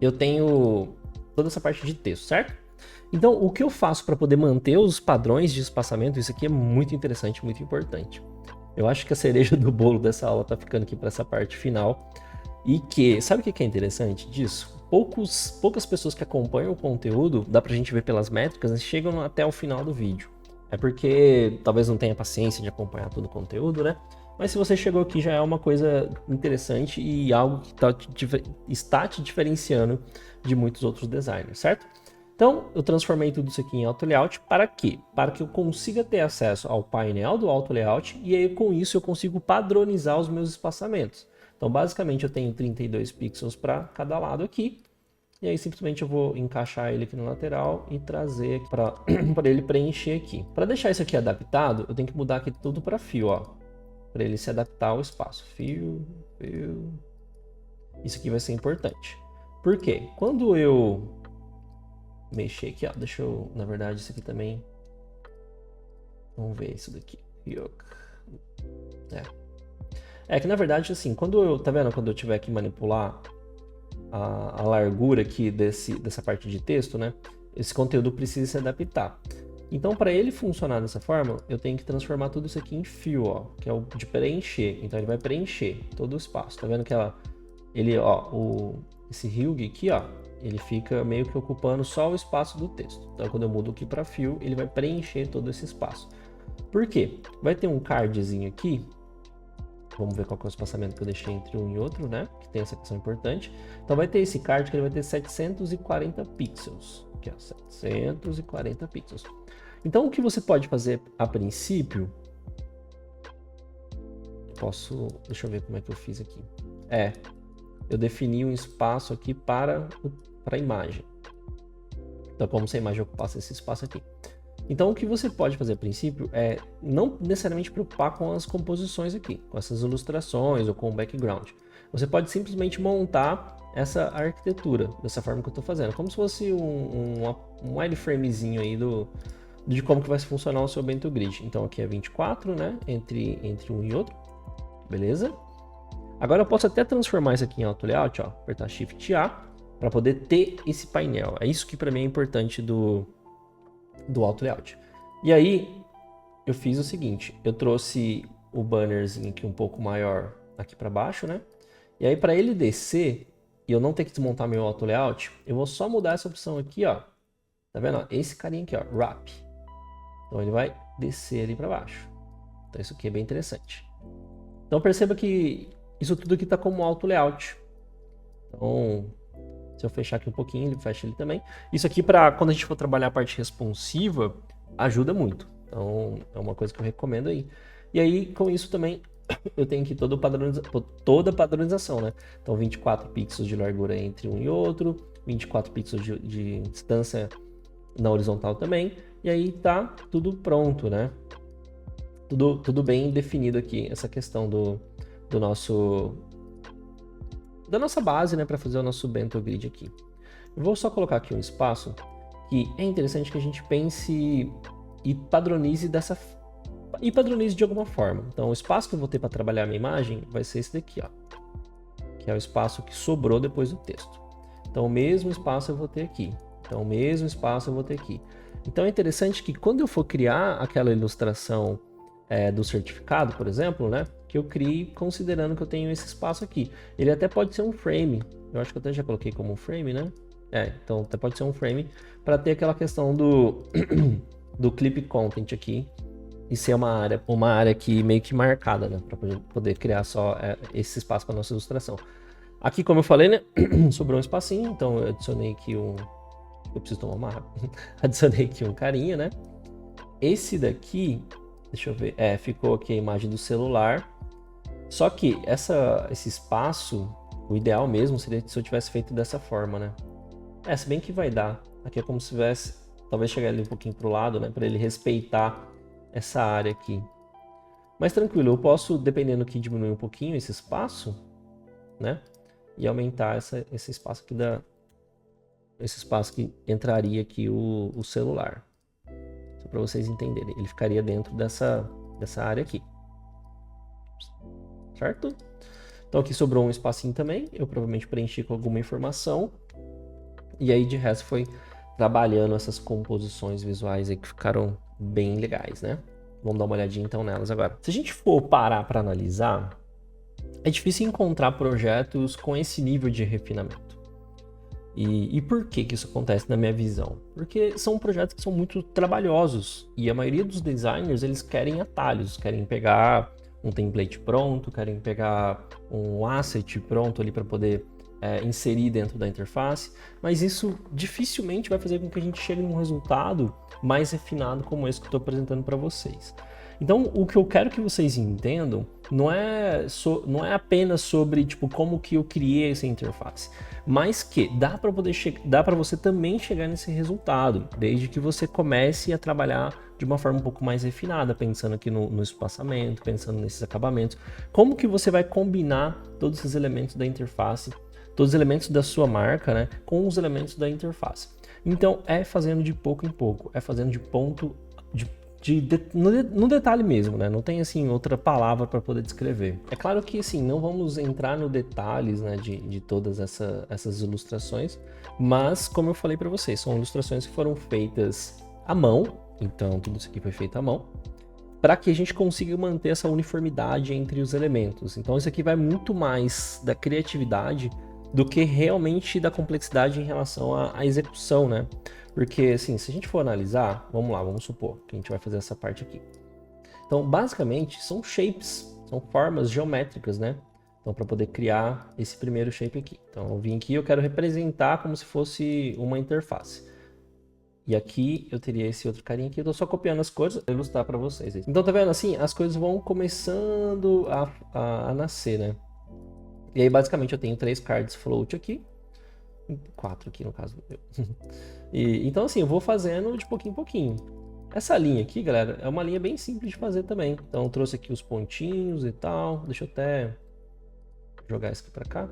eu tenho toda essa parte de texto, certo? Então, o que eu faço para poder manter os padrões de espaçamento, isso aqui é muito interessante, muito importante. Eu acho que a cereja do bolo dessa aula tá ficando aqui para essa parte final. E que, sabe o que é interessante disso? Poucas pessoas que acompanham o conteúdo, dá pra gente ver pelas métricas, chegam até o final do vídeo. É porque talvez não tenha paciência de acompanhar todo o conteúdo, né? Mas se você chegou aqui já é uma coisa interessante e algo que está te diferenciando de muitos outros designers, certo? Então, eu transformei tudo isso aqui em Auto Layout para quê? Para que eu consiga ter acesso ao painel do Auto Layout e aí com isso eu consigo padronizar os meus espaçamentos. Então, basicamente, eu tenho 32 pixels para cada lado aqui. E aí, simplesmente, eu vou encaixar ele aqui na lateral e trazer para ele preencher aqui. Para deixar isso aqui adaptado, eu tenho que mudar aqui tudo para fio, ó. Para ele se adaptar ao espaço. Fio. Isso aqui vai ser importante. Por quê? Quando eu mexer aqui, ó. Deixa eu, na verdade, isso aqui também... Vamos ver isso daqui. É que na verdade, assim, tá vendo? Quando eu tiver que manipular a largura aqui dessa parte de texto, né? Esse conteúdo precisa se adaptar. Então, para ele funcionar dessa forma, eu tenho que transformar tudo isso aqui em fio, ó, que é o de preencher. Então, ele vai preencher todo o espaço. Tá vendo que esse hue aqui, ó, ele fica meio que ocupando só o espaço do texto. Então, quando eu mudo aqui para fio, ele vai preencher todo esse espaço. Por quê? Vai ter um cardzinho aqui. Vamos ver qual que é o espaçamento que eu deixei entre um e outro, né? Que tem essa questão importante. Então vai ter esse card que ele vai ter 740 pixels. Aqui, ó, 740 pixels. Então o que você pode fazer a princípio... Deixa eu ver como é que eu fiz aqui. Eu defini um espaço aqui para a imagem. Então como se a imagem ocupasse esse espaço aqui. Então, o que você pode fazer a princípio é não necessariamente preocupar com as composições aqui, com essas ilustrações ou com o background. Você pode simplesmente montar essa arquitetura dessa forma que eu estou fazendo, como se fosse um wireframezinho aí de como que vai funcionar o seu Bento Grid. Então, aqui é 24, né, entre um e outro, beleza? Agora eu posso até transformar isso aqui em Auto Layout, ó, apertar Shift A, para poder ter esse painel. É isso que para mim é importante do Auto Layout. E aí, eu fiz o seguinte, eu trouxe o bannerzinho aqui um pouco maior aqui para baixo, né? E aí, para ele descer, e eu não ter que desmontar meu Auto Layout, eu vou só mudar essa opção aqui, ó. Tá vendo? Esse carinha aqui, ó, Wrap. Então ele vai descer ali para baixo. Então isso aqui é bem interessante. Então perceba que isso tudo aqui está como Auto Layout. Então, se eu fechar aqui um pouquinho, ele fecha ele também. Isso aqui, para quando a gente for trabalhar a parte responsiva, ajuda muito. Então, é uma coisa que eu recomendo aí. E aí, com isso também, eu tenho aqui toda a padronização, né? Então, 24 pixels de largura entre um e outro, 24 pixels de distância na horizontal também. E aí tá tudo pronto, né? Tudo bem definido aqui, essa questão da nossa base, né, para fazer o nosso bento grid aqui. Eu vou só colocar aqui um espaço que é interessante que a gente pense e padronize de alguma forma. Então, o espaço que eu vou ter para trabalhar a minha imagem vai ser esse daqui, ó, que é o espaço que sobrou depois do texto. Então, o mesmo espaço eu vou ter aqui. Então, o mesmo espaço eu vou ter aqui. Então, é interessante que quando eu for criar aquela ilustração do certificado, por exemplo, né, que eu crie considerando que eu tenho esse espaço aqui. Ele até pode ser um frame. Eu acho que eu até já coloquei como um frame, né? Então até pode ser um frame para ter aquela questão do clip content aqui e ser uma área aqui meio que marcada, né, para poder criar só esse espaço para nossa ilustração. Aqui, como eu falei, né, sobrou um espacinho, então eu adicionei aqui eu preciso tomar uma água. Adicionei aqui um carinha, né? Esse daqui, deixa eu ver, ficou aqui a imagem do celular. Só que esse espaço, o ideal mesmo seria se eu tivesse feito dessa forma, né? Se bem que vai dar. Aqui é como se tivesse, talvez chegar ali um pouquinho pro lado, né? Para ele respeitar essa área aqui. Mas tranquilo, eu posso, dependendo que diminuir um pouquinho esse espaço, né? E aumentar esse espaço aqui esse espaço que entraria aqui o celular. Só para vocês entenderem. Ele ficaria dentro dessa área aqui. Certo? Então aqui sobrou um espacinho também, eu provavelmente preenchi com alguma informação, e aí de resto foi trabalhando essas composições visuais aí que ficaram bem legais, né? Vamos dar uma olhadinha então nelas agora. Se a gente for parar para analisar, é difícil encontrar projetos com esse nível de refinamento. E por que isso acontece na minha visão? Porque são projetos que são muito trabalhosos, e a maioria dos designers, eles querem atalhos, querem pegar um template pronto, querem pegar um asset pronto ali para poder inserir dentro da interface, mas isso dificilmente vai fazer com que a gente chegue num resultado mais refinado como esse que eu estou apresentando para vocês. Então, o que eu quero que vocês entendam não é apenas sobre tipo como que eu criei essa interface, mas que dá para você também chegar nesse resultado, desde que você comece a trabalhar de uma forma um pouco mais refinada, pensando aqui no espaçamento, pensando nesses acabamentos, como que você vai combinar todos esses elementos da interface, todos os elementos da sua marca, né, com os elementos da interface. Então, é fazendo de pouco em pouco, é fazendo de ponto no detalhe mesmo, né? Não tem assim outra palavra para poder descrever. É claro que assim, não vamos entrar no detalhes, né, de todas essas ilustrações, mas como eu falei para vocês, são ilustrações que foram feitas à mão, então tudo isso aqui foi feito à mão, para que a gente consiga manter essa uniformidade entre os elementos. Então isso aqui vai muito mais da criatividade do que realmente da complexidade em relação à execução, né? Porque, assim, se a gente for analisar, vamos lá, vamos supor que a gente vai fazer essa parte aqui. Então, basicamente, são shapes, são formas geométricas, né? Então, para poder criar esse primeiro shape aqui. Então, eu vim aqui e eu quero representar como se fosse uma interface. E aqui eu teria esse outro carinha aqui, eu tô só copiando as coisas para ilustrar para vocês. Então, tá vendo? Assim, as coisas vão começando a nascer, né? E aí, basicamente, eu tenho 3 cards float aqui. 4 aqui, no caso. Então, assim, eu vou fazendo de pouquinho em pouquinho. Essa linha aqui, galera, é uma linha bem simples de fazer também. Então, eu trouxe aqui os pontinhos e tal. Deixa eu até jogar isso aqui pra cá.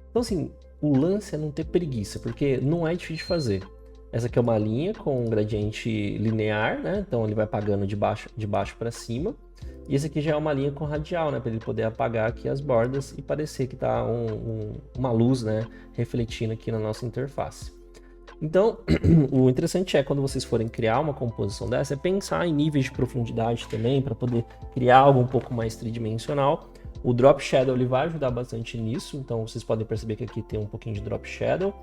Então, assim, o lance é não ter preguiça, porque não é difícil de fazer. Essa aqui é uma linha com um gradiente linear, né? Então ele vai apagando de baixo para cima. E esse aqui já é uma linha com radial, né? Para ele poder apagar aqui as bordas e parecer que tá uma luz, né? Refletindo aqui na nossa interface. Então, o interessante é quando vocês forem criar uma composição dessa, é pensar em níveis de profundidade também, para poder criar algo um pouco mais tridimensional. O Drop Shadow ele vai ajudar bastante nisso, então vocês podem perceber que aqui tem um pouquinho de Drop Shadow.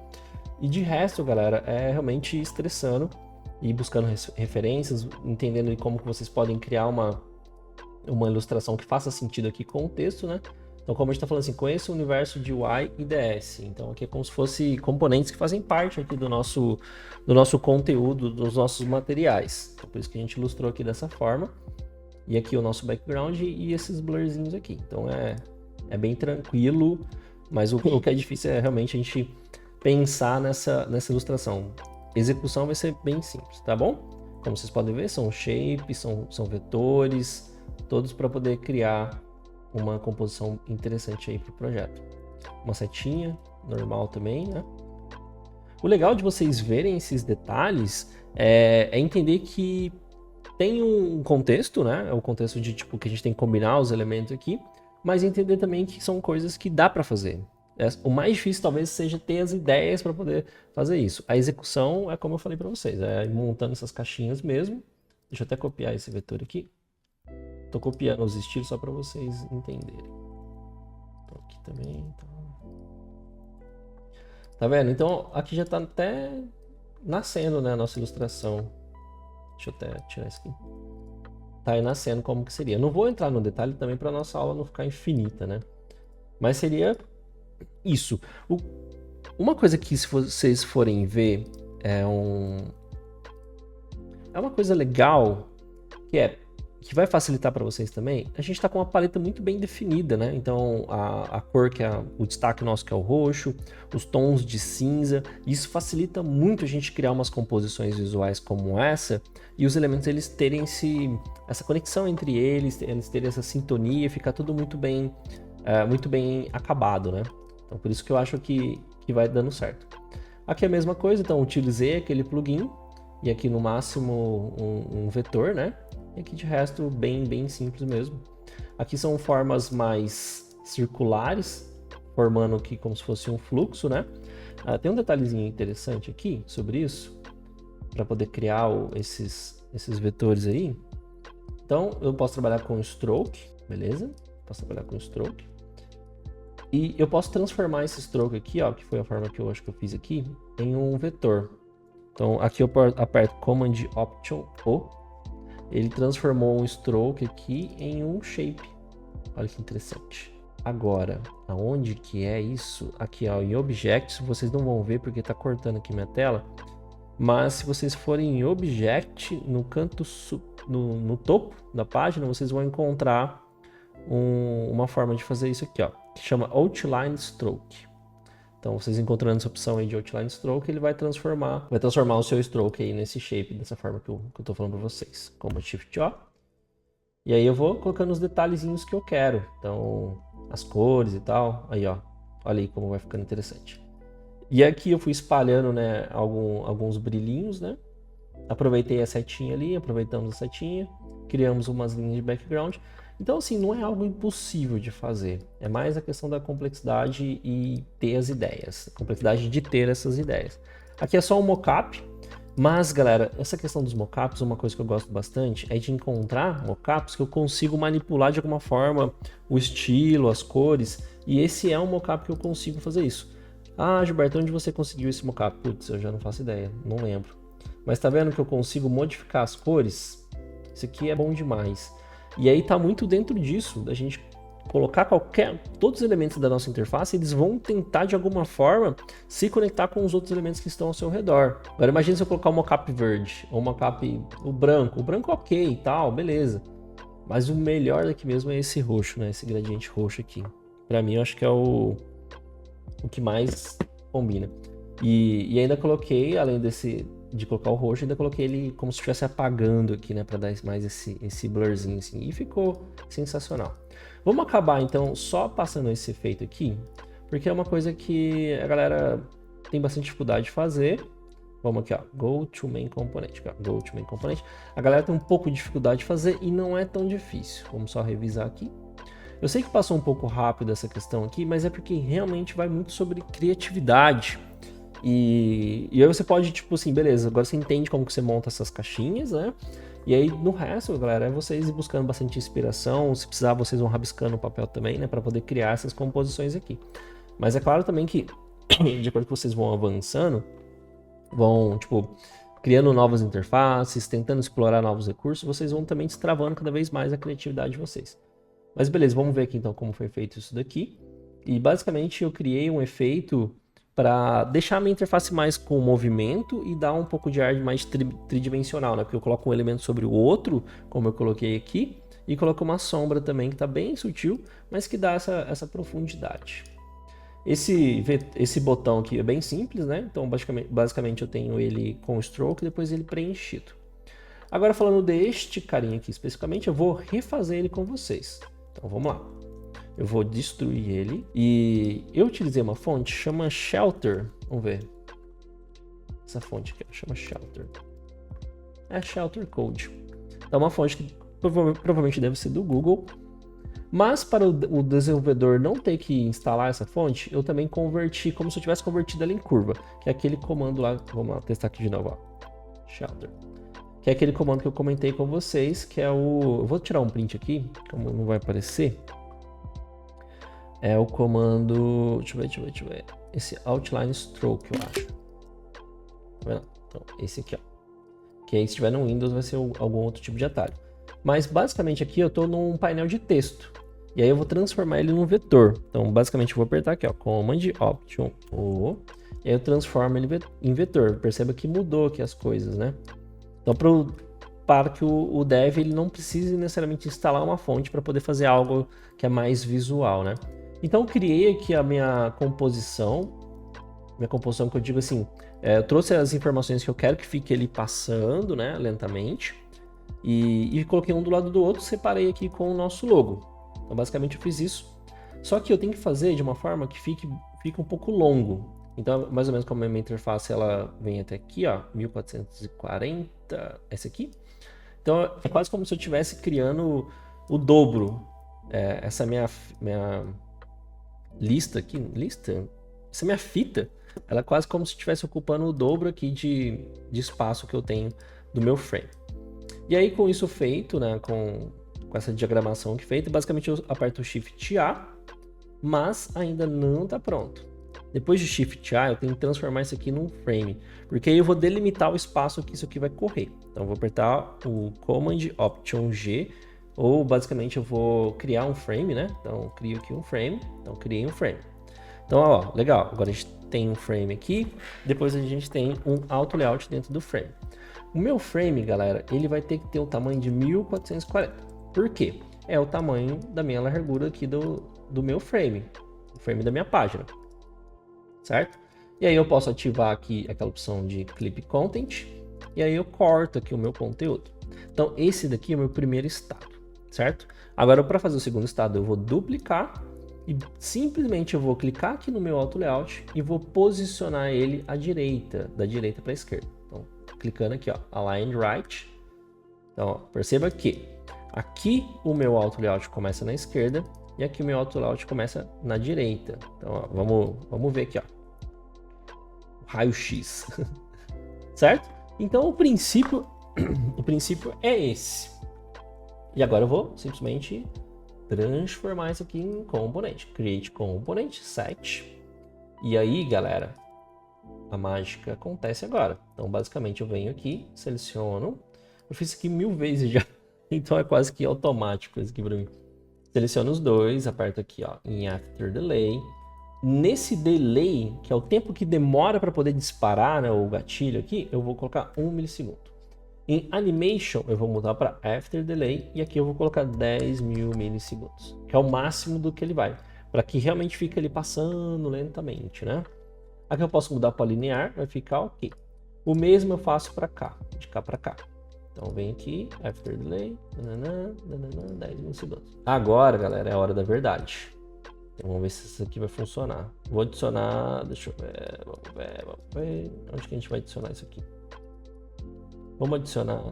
E de resto, galera, é realmente estressando e buscando referências, entendendo como que vocês podem criar uma ilustração que faça sentido aqui com o texto, né? Então, como a gente está falando assim, conheça o universo de UI e DS. Então, aqui é como se fosse componentes que fazem parte aqui do nosso conteúdo, dos nossos materiais. Então, por isso que a gente ilustrou aqui dessa forma. E aqui o nosso background e esses blurzinhos aqui. Então, é bem tranquilo, mas o que é difícil é realmente a gente pensar nessa ilustração. Execução vai ser bem simples, tá bom? Como vocês podem ver, são shapes, são vetores, todos para poder criar uma composição interessante aí para o projeto. Uma setinha normal também, né? O legal de vocês verem esses detalhes é entender que tem um contexto, né? É o contexto de tipo que a gente tem que combinar os elementos aqui, mas entender também que são coisas que dá para fazer. O mais difícil talvez seja ter as ideias para poder fazer isso. A execução é como eu falei para vocês, é montando essas caixinhas mesmo. Deixa eu até copiar esse vetor aqui. Estou copiando os estilos só para vocês entenderem. Então aqui também. Tá vendo? Então aqui já está até nascendo, né, a nossa ilustração. Deixa eu até tirar isso aqui. Tá aí nascendo como que seria. Não vou entrar no detalhe também para nossa aula não ficar infinita, né? Mas seria isso. Uma coisa que se vocês forem ver é uma coisa legal que vai facilitar para vocês também. A gente está com uma paleta muito bem definida, né? Então a cor que é o destaque nosso que é o roxo, os tons de cinza. Isso facilita muito a gente criar umas composições visuais como essa e os elementos eles terem essa conexão entre eles terem essa sintonia, ficar tudo muito bem acabado, né? Então por isso que eu acho que vai dando certo. Aqui é a mesma coisa, então utilizei aquele plugin e aqui no máximo um vetor, né? E aqui de resto bem simples mesmo. Aqui são formas mais circulares, formando aqui como se fosse um fluxo, né? Tem um detalhezinho interessante aqui sobre isso, para poder criar esses vetores aí. Então eu posso trabalhar com stroke, beleza? Posso trabalhar com stroke. E eu posso transformar esse stroke aqui, ó, que foi a forma que eu acho que eu fiz aqui, em um vetor. Então aqui eu aperto Command Option O. Ele transformou um stroke aqui em um shape. Olha que interessante. Agora, aonde que é isso? Aqui, ó, em Objects, vocês não vão ver porque está cortando aqui minha tela. Mas se vocês forem em Object, no canto no topo da página, vocês vão encontrar uma forma de fazer isso aqui, ó, que chama Outline Stroke. Então, vocês encontrando essa opção aí de Outline Stroke, ele vai transformar o seu stroke aí nesse shape, dessa forma que eu tô falando para vocês. Como Shift O. E aí eu vou colocando os detalhezinhos que eu quero. Então, as cores e tal. Aí, ó. Olha aí como vai ficando interessante. E aqui eu fui espalhando, né, alguns brilhinhos, né? Aproveitei a setinha ali, aproveitamos a setinha. Criamos umas linhas de background. Então, assim, não é algo impossível de fazer. É mais a questão da complexidade e ter as ideias. A complexidade de ter essas ideias. Aqui é só um mockup. Mas, galera, essa questão dos mockups, uma coisa que eu gosto bastante é de encontrar mockups que eu consigo manipular de alguma forma o estilo, as cores. E esse é um mockup que eu consigo fazer isso. Ah, Gilberto, onde você conseguiu esse mockup? Putz, eu já não faço ideia, não lembro. Mas tá vendo que eu consigo modificar as cores? Isso aqui é bom demais. E aí tá muito dentro disso, da gente colocar todos os elementos da nossa interface, eles vão tentar de alguma forma se conectar com os outros elementos que estão ao seu redor. Agora imagine se eu colocar um mockup verde, ou um mockup branco. O branco ok e tal, beleza. Mas o melhor daqui mesmo é esse roxo, né? Esse gradiente roxo aqui. Pra mim eu acho que é o que mais combina. E ainda coloquei, além de colocar o roxo, ainda coloquei ele como se estivesse apagando aqui, né, para dar mais esse blurzinho assim, e ficou sensacional. Vamos acabar então só passando esse efeito aqui, porque é uma coisa que a galera tem bastante dificuldade de fazer, Vamos aqui, ó, Go to Main Component. Aqui, ó, Go to Main Component. A galera tem um pouco de dificuldade de fazer e não é tão difícil. Vamos só revisar aqui. Eu sei que passou um pouco rápido essa questão aqui, mas é porque realmente vai muito sobre criatividade. E aí você pode, tipo assim, beleza, agora você entende como que você monta essas caixinhas, né? E aí no resto, galera, é vocês ir buscando bastante inspiração. Se precisar, vocês vão rabiscando no papel também, né? Para poder criar essas composições aqui. Mas é claro também que, de acordo com vocês vão avançando, vão, tipo, criando novas interfaces, tentando explorar novos recursos, vocês vão também destravando cada vez mais a criatividade de vocês. Mas beleza, vamos ver aqui então como foi feito isso daqui. E basicamente eu criei um efeito para deixar a minha interface mais com movimento e dar um pouco de ar mais tridimensional, né? Porque eu coloco um elemento sobre o outro, como eu coloquei aqui, e coloco uma sombra também que está bem sutil, mas que dá essa profundidade. Esse botão aqui é bem simples, né? Então basicamente eu tenho ele com stroke e depois ele preenchido. Agora falando deste carinha aqui especificamente, eu vou refazer ele com vocês. Então vamos lá. Eu vou destruir ele e eu utilizei uma fonte, chama Shelter. Vamos ver. Essa fonte aqui, chama Shelter. É Shelter Code. É uma fonte que provavelmente deve ser do Google. Mas para o desenvolvedor não ter que instalar essa fonte, eu também converti, como se eu tivesse convertido ela em curva. Que é aquele comando lá, vamos lá testar aqui de novo, ó. Shelter. Que é aquele comando que eu comentei com vocês, que é o... Eu vou tirar um print aqui, como não vai aparecer. É o comando... Deixa eu ver. Esse Outline Stroke, eu acho. Tá vendo? Então, esse aqui, ó. Que aí, se tiver no Windows, vai ser algum outro tipo de atalho. Mas, basicamente, aqui eu estou num painel de texto. E aí eu vou transformar ele num vetor. Então, basicamente, eu vou apertar aqui, ó. Command, Option, O. E aí eu transformo ele em vetor. Perceba que mudou aqui as coisas, né? Então, para que o dev ele não precise necessariamente instalar uma fonte para poder fazer algo que é mais visual, né? Então, eu criei aqui a minha composição que eu digo assim, eu trouxe as informações que eu quero que fique ele passando, né, lentamente, e coloquei um do lado do outro, separei aqui com o nosso logo. Então, basicamente, eu fiz isso. Só que eu tenho que fazer de uma forma que fique um pouco longo. Então, mais ou menos como a minha interface ela vem até aqui, ó, 1440, essa aqui. Então, é quase como se eu estivesse criando o dobro. Essa minha lista aqui, essa minha fita, ela é quase como se estivesse ocupando o dobro aqui de espaço que eu tenho do meu frame. E aí, com isso feito, né, com essa diagramação aqui feita, basicamente eu aperto o Shift A, mas ainda não está pronto. Depois de Shift A, eu tenho que transformar isso aqui num frame, porque aí eu vou delimitar o espaço que isso aqui vai correr. Então eu vou apertar o Command Option G, ou basicamente eu vou criar um frame, né? Então eu crio aqui um frame, então criei um frame. Então ó, legal, agora a gente tem um frame aqui, depois a gente tem um auto layout dentro do frame. O meu frame, galera, ele vai ter que ter o tamanho de 1440. Por quê? É o tamanho da minha largura aqui do meu frame, o frame da minha página. Certo? E aí eu posso ativar aqui aquela opção de Clip Content, e aí eu corto aqui o meu conteúdo. Então esse daqui é o meu primeiro estado, certo? Agora para fazer o segundo estado eu vou duplicar e simplesmente eu vou clicar aqui no meu Auto Layout e vou posicionar ele à direita, da direita para a esquerda. Então clicando aqui, ó, Align Right. Então ó, perceba que aqui o meu Auto Layout começa na esquerda e aqui o meu Auto Layout começa na direita. Então ó, vamos ver aqui, ó. Raio-X, certo? Então o princípio é esse. E agora eu vou simplesmente transformar isso aqui em componente. Create Component, Set. E aí, galera, a mágica acontece agora. Então basicamente eu venho aqui, seleciono. Eu fiz isso aqui 1000 vezes já, então é quase que automático isso aqui para mim. Seleciono os dois, aperto aqui, ó, em After Delay. Nesse delay, que é o tempo que demora para poder disparar, né, o gatilho aqui, eu vou colocar 1 milissegundo. Em Animation, eu vou mudar para After Delay e aqui eu vou colocar 10.000 milissegundos, que é o máximo do que ele vai, para que realmente fique ele passando lentamente, né? Aqui eu posso mudar para linear, vai ficar ok. O mesmo eu faço para cá, de cá para cá. Então vem aqui, After Delay, 10 milissegundos. Agora, galera, é a hora da verdade. Então, vamos ver se isso aqui vai funcionar. Vou adicionar, deixa eu ver, vamos ver. Onde que a gente vai adicionar isso aqui? Vamos adicionar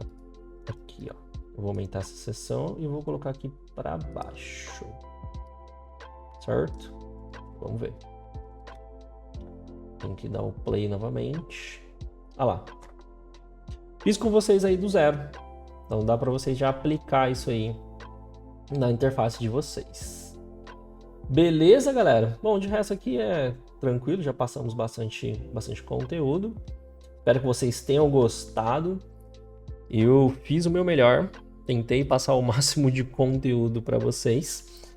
aqui, ó. Eu vou aumentar essa seção e vou colocar aqui para baixo. Certo? Vamos ver. Tem que dar o play novamente. Ah lá. Fiz com vocês aí do zero. Então dá para vocês já aplicar isso aí na interface de vocês. Beleza, galera? Bom, de resto aqui é tranquilo, já passamos bastante conteúdo. Espero que vocês tenham gostado. Eu fiz o meu melhor, tentei passar o máximo de conteúdo para vocês.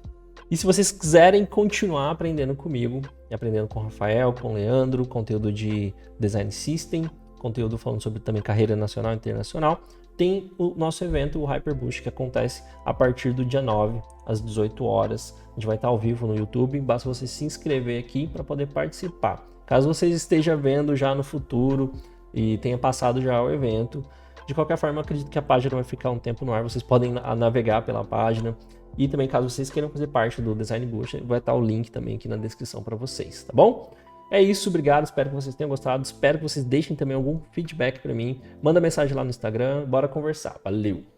E se vocês quiserem continuar aprendendo comigo, aprendendo com o Rafael, com o Leandro, conteúdo de Design System, conteúdo falando sobre também carreira nacional e internacional, tem o nosso evento, o Hyperboost, que acontece a partir do dia 9, às 18 horas. A gente vai estar ao vivo no YouTube, basta você se inscrever aqui para poder participar. Caso vocês estejam vendo já no futuro e tenha passado já o evento, de qualquer forma, eu acredito que a página vai ficar um tempo no ar, vocês podem navegar pela página. E também, caso vocês queiram fazer parte do Design Boost, vai estar o link também aqui na descrição para vocês, tá bom? É isso, obrigado, espero que vocês tenham gostado, espero que vocês deixem também algum feedback para mim. Manda mensagem lá no Instagram, bora conversar, valeu!